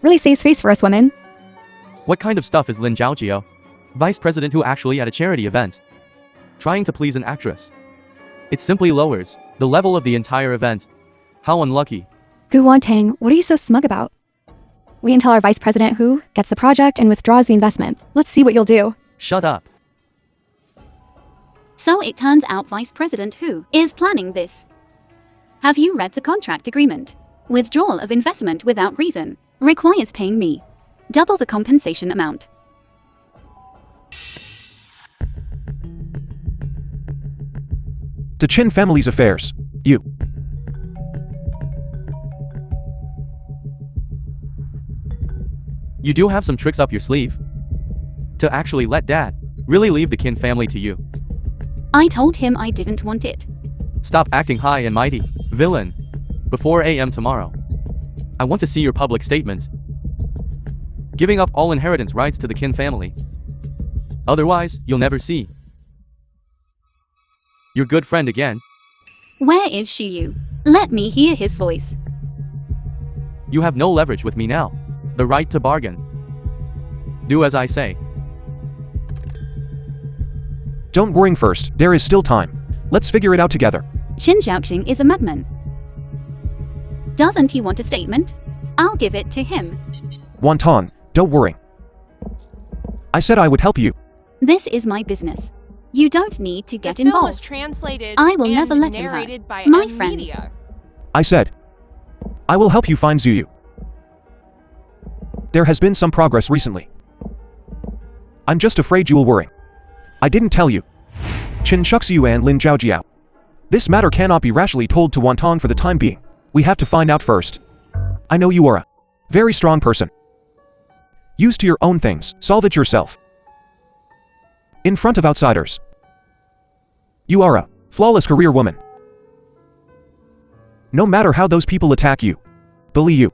Really saves face for us women. What kind of stuff is Lin Zhaojiao, Vice President Hu, actually at a charity event? Trying to please an actress. It simply lowers the level of the entire event. How unlucky. Gu Wantang, what are you so smug about? Wait until our Vice President Hu gets the project and withdraws the investment. Let's see what you'll do. Shut up. So it turns out Vice President Hu is planning this. Have you read the contract agreement? Withdrawal of investment without reason requires paying me double the compensation amount. The Qin family's affairs. You. You do have some tricks up your sleeve. To actually let Dad really leave the Qin family to you. I told him I didn't want it. Stop acting high and mighty, villain. Before AM tomorrow, I want to see your public statement. Giving up all inheritance rights to the Qin family. Otherwise, you'll never see your good friend again. Where is Shiyu? Let me hear his voice. You have no leverage with me now. The right to bargain. Do as I say. Don't worry first, there is still time. Let's figure it out together. Qin Zhaoqing is a madman. Doesn't he want a statement? I'll give it to him. Wonton, don't worry. I said I would help you. This is my business. You don't need to get the film was involved. translated I will and never let him narrated hurt by my M friend. Media. I said I will help you find Zuyu. There has been some progress recently. I'm just afraid you will worry. I didn't tell you. Qin Shuxiu and Lin Zhaojiao. This matter cannot be rashly told to Wonton for the time being. We have to find out first. I know you are a very strong person. Used to your own things, solve it yourself. In front of outsiders. You are a flawless career woman. No matter how those people attack you. Believe you.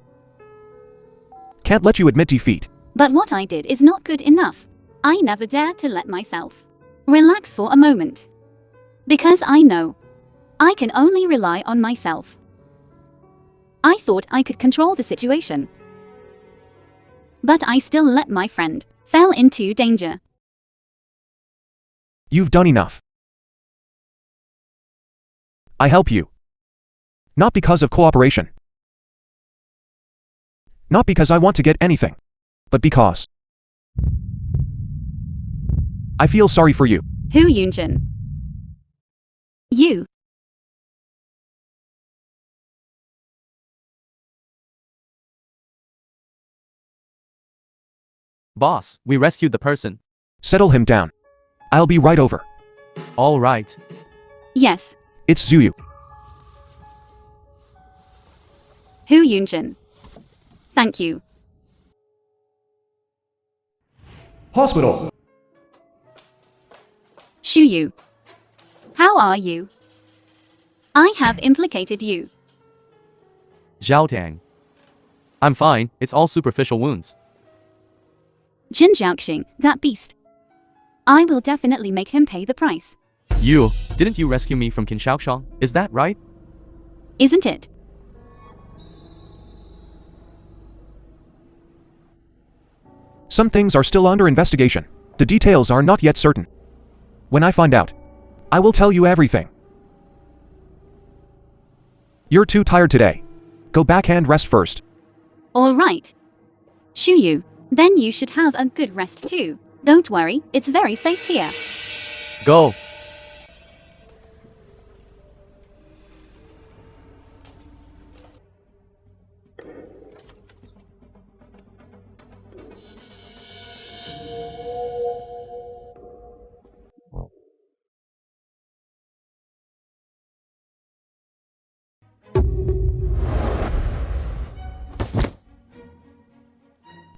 Can't let you admit defeat. But what I did is not good enough. I never dared to let myself relax for a moment. Because I know I can only rely on myself. I thought I could control the situation. But I still let my friend fell into danger. You've done enough. I help you. Not because of cooperation. Not because I want to get anything. But because I feel sorry for you. Hu Yunjin. You. Boss, we rescued the person. Settle him down. I'll be right over. All right. Yes. It's Zuyu. Hu Yunjin. Thank you. Hospital. Shuyu. How are you? I have implicated you. Zhao Tang. I'm fine, it's all superficial wounds. Jin Jiaoxing, that beast. I will definitely make him pay the price. Didn't you rescue me from Qin Shaoxiang? Is that right? Isn't it? Some things are still under investigation. The details are not yet certain. When I find out, I will tell you everything. You're too tired today. Go back and rest first. All right. Shu Yu, then you should have a good rest too. Don't worry, it's very safe here. Go.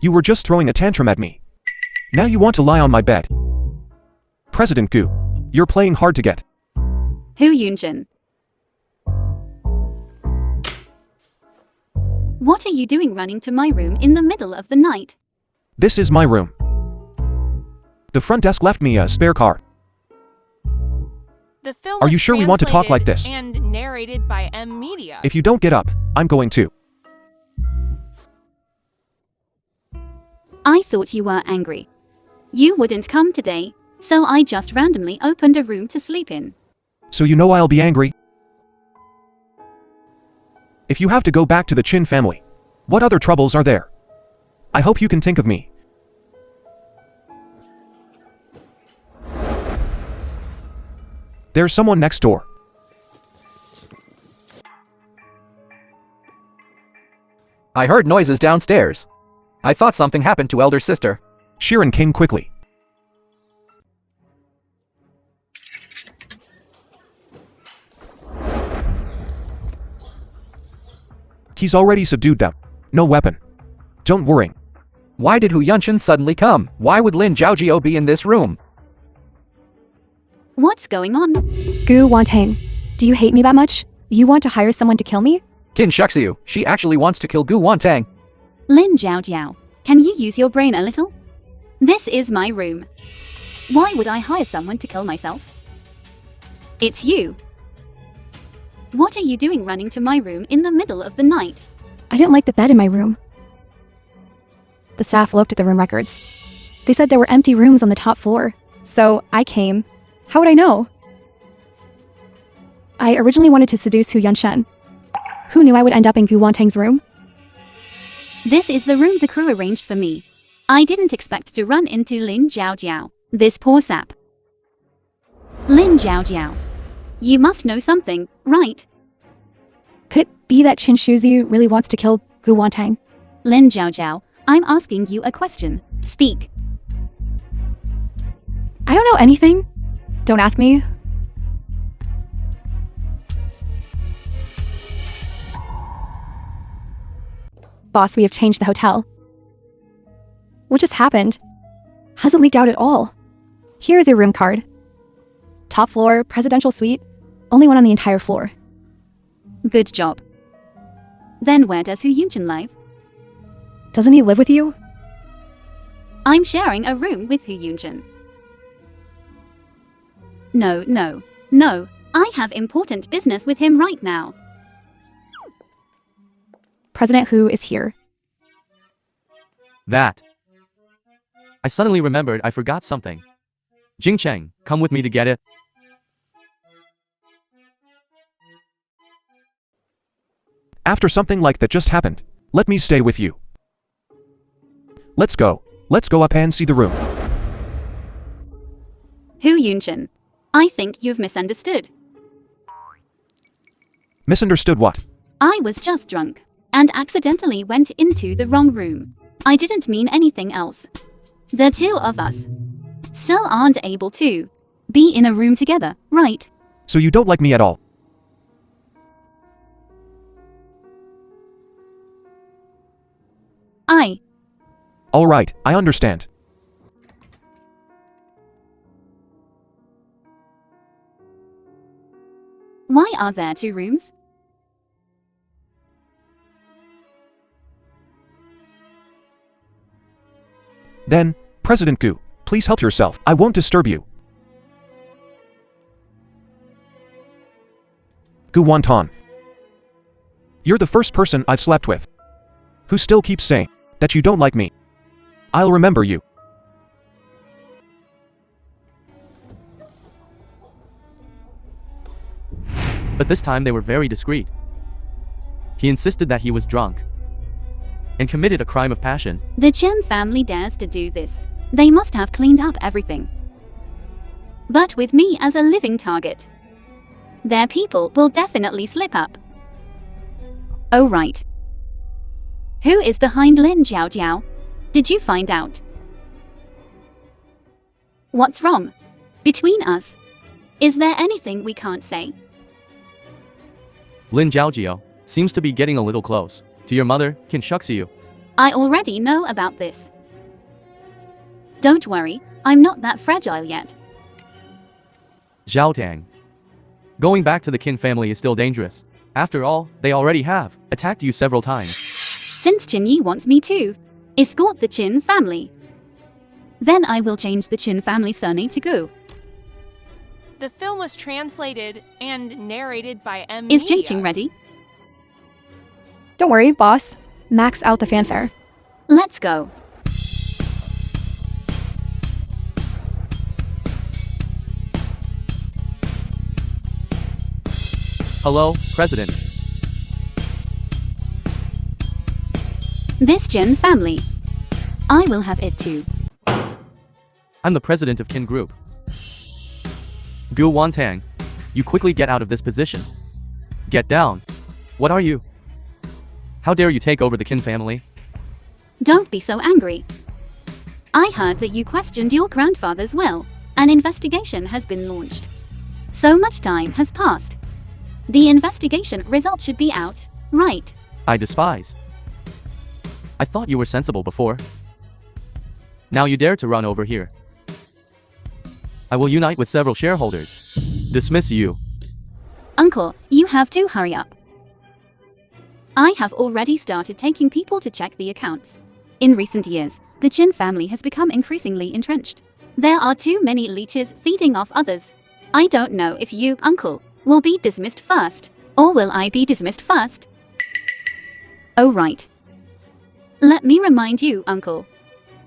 You were just throwing a tantrum at me. Now you want to lie on my bed. President Gu, you're playing hard to get. Hu Yunjin. What are you doing running to my room in the middle of the night? This is my room. The front desk left me a spare car. The film Are was you sure we want to talk like this? translated and narrated by M Media. If you don't get up, I'm going to. I thought you were angry. You wouldn't come today, so I just randomly opened a room to sleep in. So you know I'll be angry? If you have to go back to the Qin family, what other troubles are there? I hope you can think of me. There's someone next door. I heard noises downstairs. I thought something happened to elder sister. Shirin came quickly. He's already subdued them. No weapon. Don't worry. Why did Hu Yunshin suddenly come? Why would Lin Zhaojiao be in this room? What's going on? Gu Wantang, do you hate me that much? You want to hire someone to kill me? Qin Shuxiu, she actually wants to kill Gu Wantang. Lin Zhaojiao, can you use your brain a little? This is my room. Why would I hire someone to kill myself? It's you. What are you doing running to my room in the middle of the night? I didn't like the bed in my room. The staff looked at the room records. They said there were empty rooms on the top floor. So I came. How would I know? I originally wanted to seduce Hu Yunshen. Who knew I would end up in Gu Wantang's room? This is the room the crew arranged for me. I didn't expect to run into Lin Zhaojiao, this poor sap. Lin Zhaojiao. You must know something, right? Could it be that Qin Shuziu really wants to kill Gu Wantang? Lin Zhaojiao, I'm asking you a question. Speak. I don't know anything. Don't ask me. Boss, we have changed the hotel. What just happened? Hasn't leaked out at all. Here is your room card. Top floor, presidential suite. Only one on the entire floor. Good job. Then where does Hu Yunshin live? Doesn't he live with you? I'm sharing a room with Hu Yunshin. No. I have important business with him right now. President Hu is here. That. I suddenly remembered I forgot something. Jing Cheng, come with me to get it. After something like that just happened, let me stay with you. Let's go. Let's go up and see the room. Hu Yunshin, I think you've misunderstood. Misunderstood what? I was just drunk and accidentally went into the wrong room. I didn't mean anything else. The two of us still aren't able to be in a room together, right? So you don't like me at all? All right, I understand. Why are there two rooms? Then, President Gu, please help yourself. I won't disturb you. Gu Wonton. You're the first person I've slept with who still keeps saying that you don't like me. I'll remember you. But this time they were very discreet. He insisted that he was drunk and committed a crime of passion. The Chen family dares to do this. They must have cleaned up everything. But with me as a living target, their people will definitely slip up. Oh right. Who is behind Lin Jiao? Did you find out? What's wrong between us? Is there anything we can't say? Lin Jiao seems to be getting a little close to your mother, Qin Shuxiu. I already know about this. Don't worry, I'm not that fragile yet. Zhao Tang. Going back to the Qin family is still dangerous. After all, they already have attacked you several times. Since Qin Yi wants me to escort the Qin family, then I will change the Qin family surname to Gu. The film was translated and narrated by M. Is Media. Jingqing ready? Don't worry, boss. Max out the fanfare. Let's go. Hello, President. This Qin family, I will have it too. I'm the president of Qin Group. Gu Wantang, you quickly get out of this position. Get down. What are you? How dare you take over the Qin family? Don't be so angry. I heard that you questioned your grandfather's will. An investigation has been launched. So much time has passed. The investigation result should be out, right? I despise. I thought you were sensible before. Now you dare to run over here. I will unite with several shareholders. Dismiss you. Uncle, you have to hurry up. I have already started taking people to check the accounts. In recent years, the Qin family has become increasingly entrenched. There are too many leeches feeding off others. I don't know if you, Uncle, will be dismissed first, or will I be dismissed first? Oh right. Let me remind you, Uncle.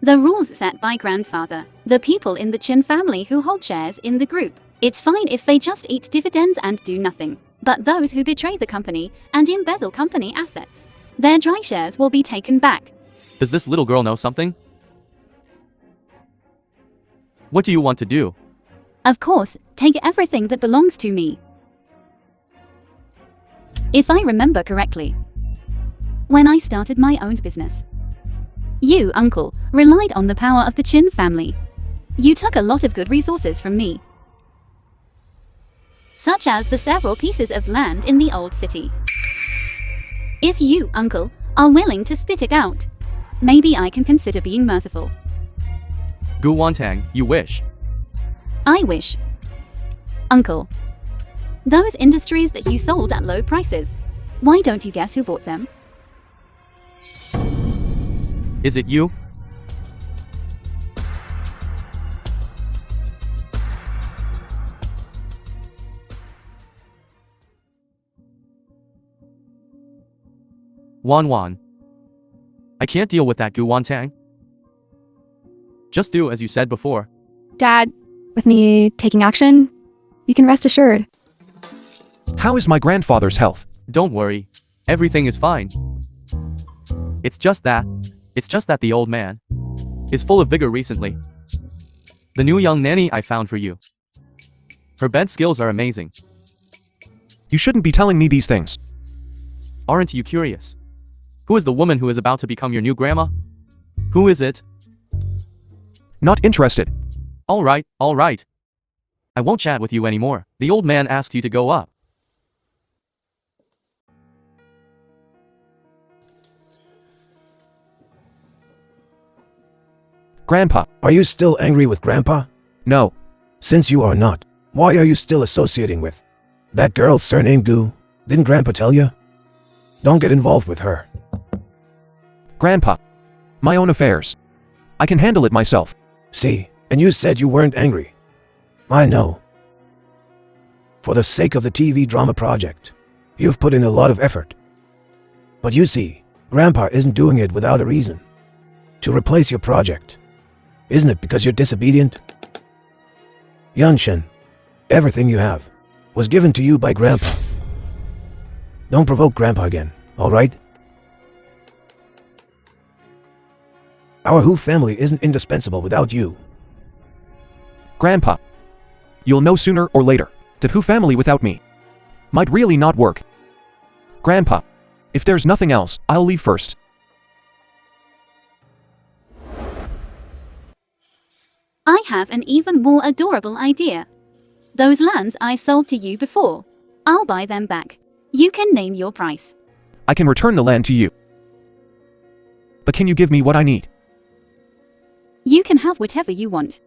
The rules set by grandfather, the people in the Qin family who hold shares in the group, it's fine if they just eat dividends and do nothing. But those who betray the company and embezzle company assets, their dry shares will be taken back. Does this little girl know something? What do you want to do? Of course, take everything that belongs to me. If I remember correctly, when I started my own business, you, Uncle, relied on the power of the Qin family. You took a lot of good resources from me, such as the several pieces of land in the old city. If you, Uncle, are willing to spit it out, maybe I can consider being merciful. Gu Wantang, you wish. I wish. Uncle, those industries that you sold at low prices, why don't you guess who bought them? Is it you? Wan. I can't deal with that, Gu Wantang. Just do as you said before. Dad, with me taking action, you can rest assured. How is my grandfather's health? Don't worry. Everything is fine. It's just that the old man is full of vigor recently. The new young nanny I found for you. Her bed skills are amazing. You shouldn't be telling me these things. Aren't you curious? Who is the woman who is about to become your new grandma? Who is it? Not interested. All right. I won't chat with you anymore. The old man asked you to go up. Grandpa. Are you still angry with Grandpa? No. Since you are not, why are you still associating with that girl's surname Gu? Didn't Grandpa tell you? Don't get involved with her. Grandpa. My own affairs. I can handle it myself. See, and you said you weren't angry. I know. For the sake of the TV drama project, you've put in a lot of effort. But you see, Grandpa isn't doing it without a reason. To replace your project. Isn't it because you're disobedient? Yanshen, everything you have was given to you by Grandpa. Don't provoke Grandpa again, alright? Our Who family isn't indispensable without you. Grandpa, you'll know sooner or later that Who family without me might really not work. Grandpa, if there's nothing else, I'll leave first. I have an even more adorable idea. Those lands I sold to you before. I'll buy them back. You can name your price. I can return the land to you. But can you give me what I need? You can have whatever you want.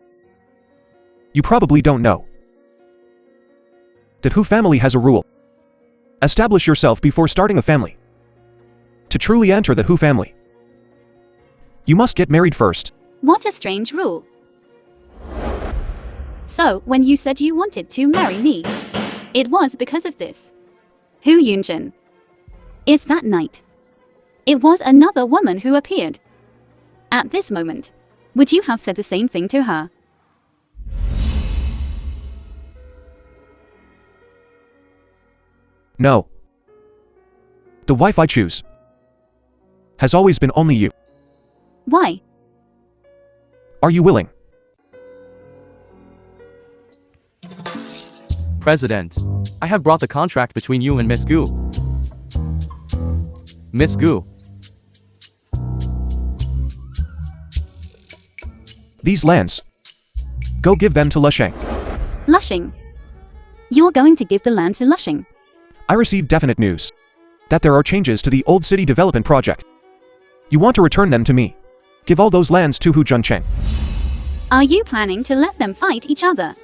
You probably don't know that Who family has a rule. Establish yourself before starting a family. To truly enter the Who family, you must get married first. What a strange rule. So, when you said you wanted to marry me, it was because of this. Who Yunjin? If that night, it was another woman who appeared. At this moment, would you have said the same thing to her? No. The wife I choose has always been only you. Why? Are you willing? President, I have brought the contract between you and Miss Gu. Miss Gu, These lands, go give them to Lusheng. Lushing. You're going to give the land to Lushing. I received definite news that there are changes to the old city development project. You want to return them to me. Give all those lands to Hu Juncheng. Are you planning to let them fight each other?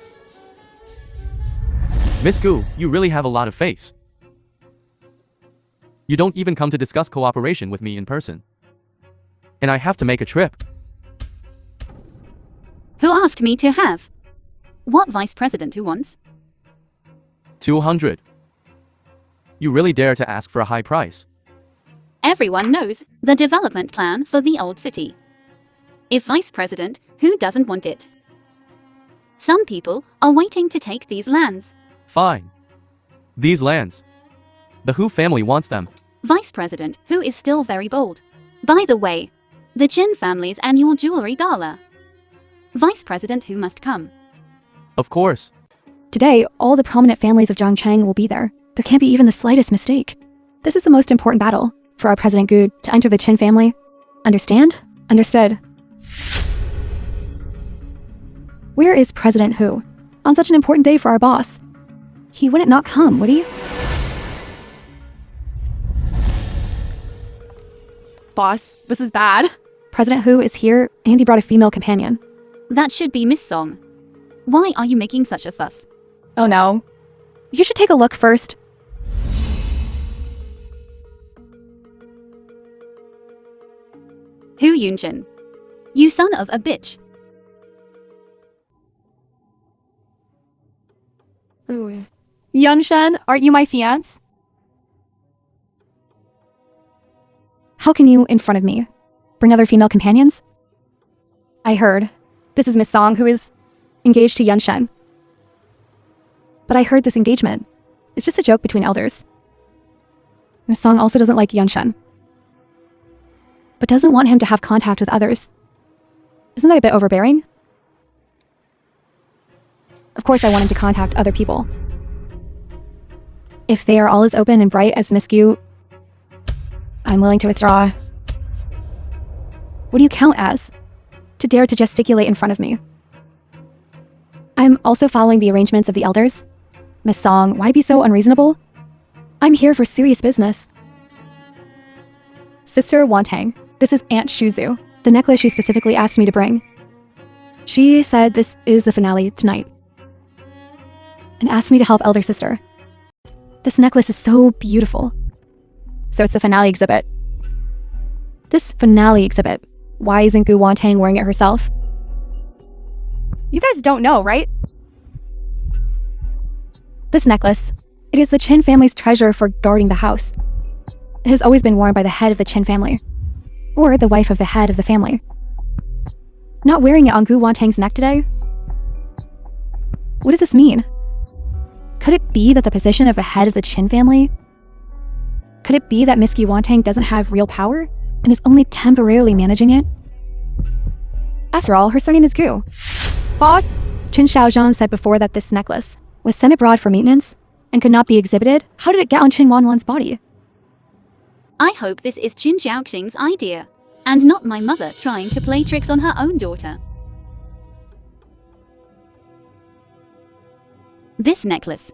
Miss Gu, you really have a lot of face. You don't even come to discuss cooperation with me in person. And I have to make a trip. Who asked me to have? What vice president who wants? 200. You really dare to ask for a high price. Everyone knows the development plan for the old city. If vice president, who doesn't want it? Some people are waiting to take these lands. Fine. These lands. The Hu family wants them. Vice president, who is still very bold. By the way, the Jin family's annual jewelry gala. Vice president who must come. Of course. Today, all the prominent families of Zhangcheng will be there. There can't be even the slightest mistake. This is the most important battle for our President Gu to enter the Qin family. Understand? Understood. Where is President Hu? On such an important day for our boss. He wouldn't not come, would he? Boss, this is bad. President Hu is here, and he brought a female companion. That should be Miss Song. Why are you making such a fuss? Oh no. You should take a look first. Hu Yunjin. You son of a bitch. Ooh. Yunshen, aren't you my fiancé? How can you, in front of me, bring other female companions? I heard. This is Miss Song, who is engaged to Yunshen. But I heard this engagement is just a joke between elders. Miss Song also doesn't like Yunshen, but doesn't want him to have contact with others. Isn't that a bit overbearing? Of course I want him to contact other people. If they are all as open and bright as Miss Gu, I'm willing to withdraw. What do you count as? To dare to gesticulate in front of me? I'm also following the arrangements of the elders. Miss Song, why be so unreasonable? I'm here for serious business. Sister Wantang, this is Aunt Shuzu, the necklace she specifically asked me to bring. She said this is the finale tonight, and asked me to help elder sister. This necklace is so beautiful. So it's the finale exhibit. This finale exhibit Why isn't Gu Wantang wearing it herself? You guys don't know, right? This necklace, it is the Qin family's treasure for guarding the house. It has always been worn by the head of the Qin family, or the wife of the head of the family. Not wearing it on Gu Wantang's neck today? What does this mean? Could it be that the position of the head of the Qin family? Could it be that Miss Gu Wantang doesn't have real power and is only temporarily managing it? After all, her surname is Gu. Boss, Qin Shaozhang said before that this necklace was sent abroad for maintenance and could not be exhibited. How did it get on Qin Wanwan's body? I hope this is Qin Xiaoqing's idea, and not my mother trying to play tricks on her own daughter. This necklace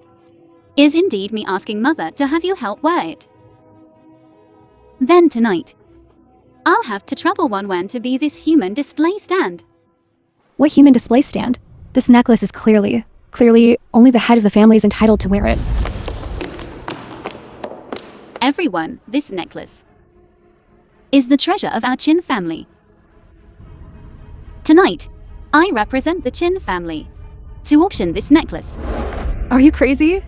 is indeed me asking mother to have you help wear it. Then tonight, I'll have to trouble Wanwan to be this human display stand. What human display stand? This necklace is clearly only the head of the family is entitled to wear it. Everyone, this necklace is the treasure of our Qin family. Tonight, I represent the Qin family to auction this necklace. Are you crazy?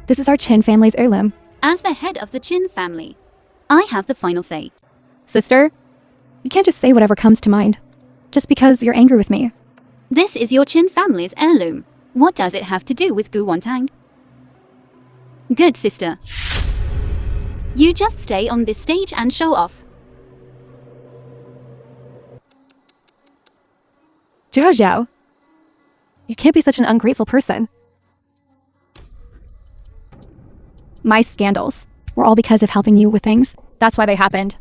This is our Qin family's heirloom. As the head of the Qin family, I have the final say. Sister, you can't just say whatever comes to mind, just because you're angry with me. This is your Qin family's heirloom. What does it have to do with Gu Wantang? Good sister. You just stay on this stage and show off. Zhao Zhao, you can't be such an ungrateful person. My scandals were all because of helping you with things. That's why they happened.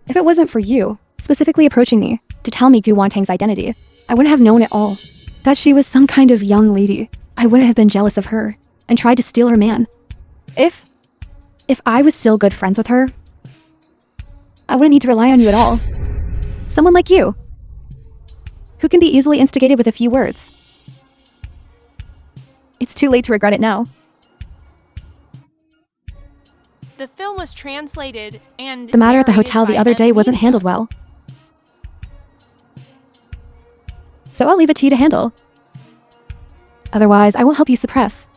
If it wasn't for you, specifically approaching me to tell me Gu Wantang's identity, I wouldn't have known at all that she was some kind of young lady. I wouldn't have been jealous of her and tried to steal her man. If I was still good friends with her, I wouldn't need to rely on you at all. Someone like you, who can be easily instigated with a few words. It's too late to regret it now. The film was translated and The matter at the narrated hotel the by other day wasn't Media. handled well. So I'll leave it to you to handle. Otherwise, I won't help you suppress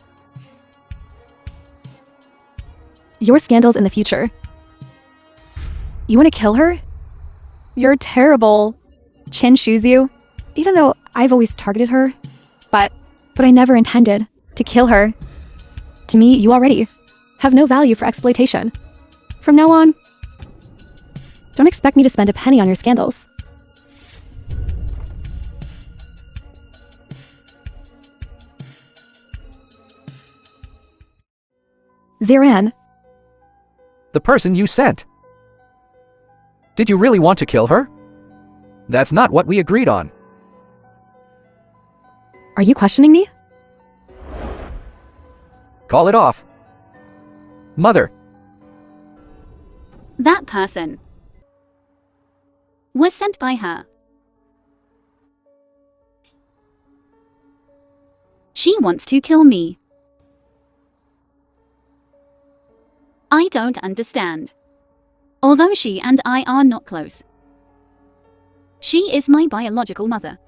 your scandals in the future. You want to kill her? You're terrible. Qin shoes you. Even though I've always targeted her, but I never intended to kill her. To me, you already have no value for exploitation. From now on, don't expect me to spend a penny on your scandals. Ziran, The person you sent. Did you really want to kill her? That's not what we agreed on. are you questioning me? Call it off. Mother, That person was sent by her. She wants to kill me. I don't understand. Although she and I are not close, she is my biological mother.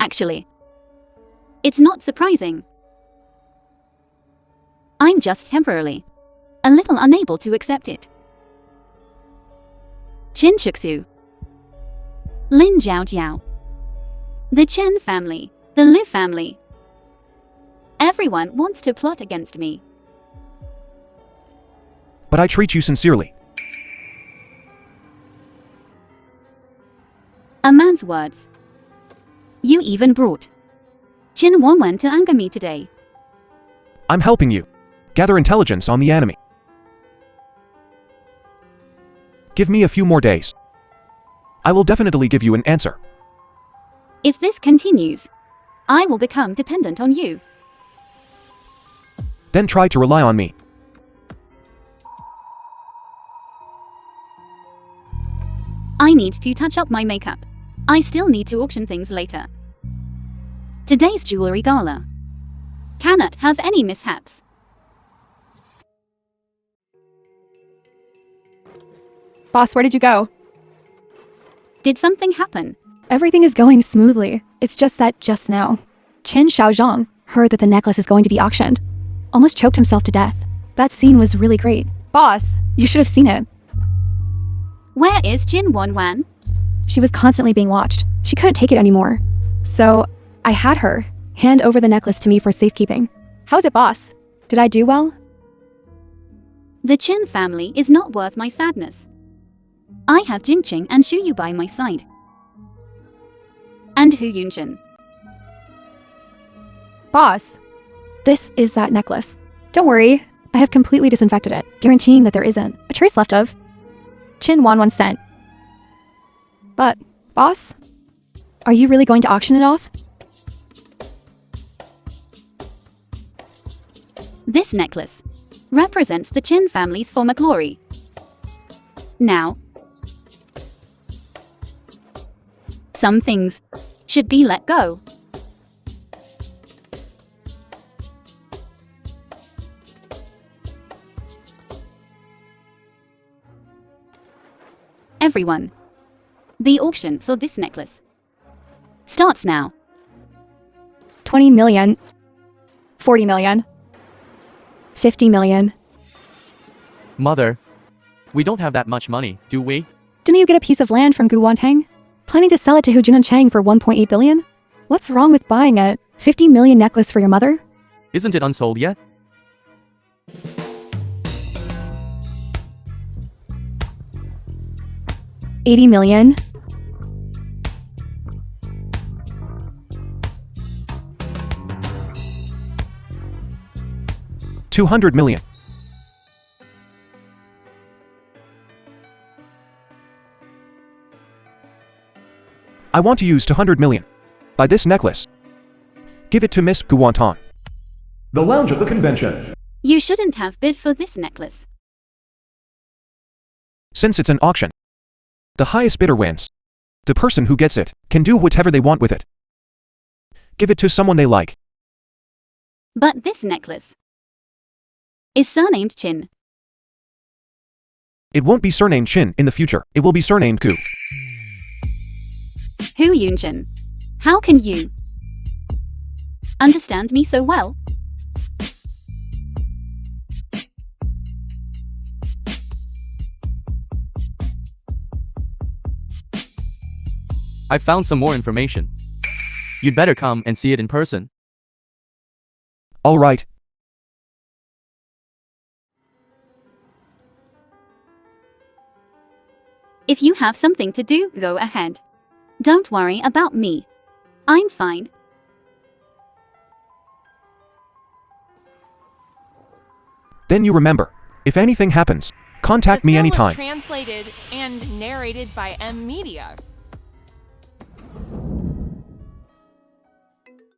Actually, it's not surprising. I'm just temporarily a little unable to accept it. Qin Chuxu, Lin Jiao, the Chen family, the Liu family. Everyone wants to plot against me. But I treat you sincerely. A man's words. You even brought Qin Wanwan to anger me today. I'm helping you. Gather intelligence on the enemy. Give me a few more days. I will definitely give you an answer. If this continues, I will become dependent on you. Then try to rely on me. I need to touch up my makeup. I still need to auction things later. Today's jewelry gala cannot have any mishaps. Boss, where did you go? Did something happen? Everything is going smoothly. It's just that just now, Qin Shaozhong heard that the necklace is going to be auctioned. Almost choked himself to death. That scene was really great. Boss, you should have seen it. Where is Jin Wanwan? She was constantly being watched. She couldn't take it anymore. So, I had her hand over the necklace to me for safekeeping. How's it, boss? Did I do well? The Qin family is not worth my sadness. I have Jinqing and Shu Yu by my side. And Hu Yunjin. Boss, this is that necklace. Don't worry, I have completely disinfected it, guaranteeing that there isn't a trace left of Qin Wanwan scent. But, boss, are you really going to auction it off? This necklace represents the Qin family's former glory. Now, some things should be let go. Everyone, the auction for this necklace starts now. 20 million. 40 million. 50 million. Mother, we don't have that much money, do we? Didn't you get a piece of land from Gu Wantang? Planning to sell it to Hu Jun and Chang for 1.8 billion? What's wrong with buying a 50 million necklace for your mother? Isn't it unsold yet? $80 million. $200 million. I want to use 200 million. Buy this necklace. Give it to Miss Guantan. The lounge of the convention. You shouldn't have bid for this necklace. Since it's an auction, the highest bidder wins. The person who gets it can do whatever they want with it. Give it to someone they like. But this necklace is surnamed Qin. It won't be surnamed Chin in the future. It will be surnamed Gu. Hu Yunjin, how can you understand me so well? I found some more information. You'd better come and see it in person. All right. If you have something to do, go ahead. Don't worry about me. I'm fine. Then you remember, if anything happens, contact me The film anytime. was translated and narrated by M Media.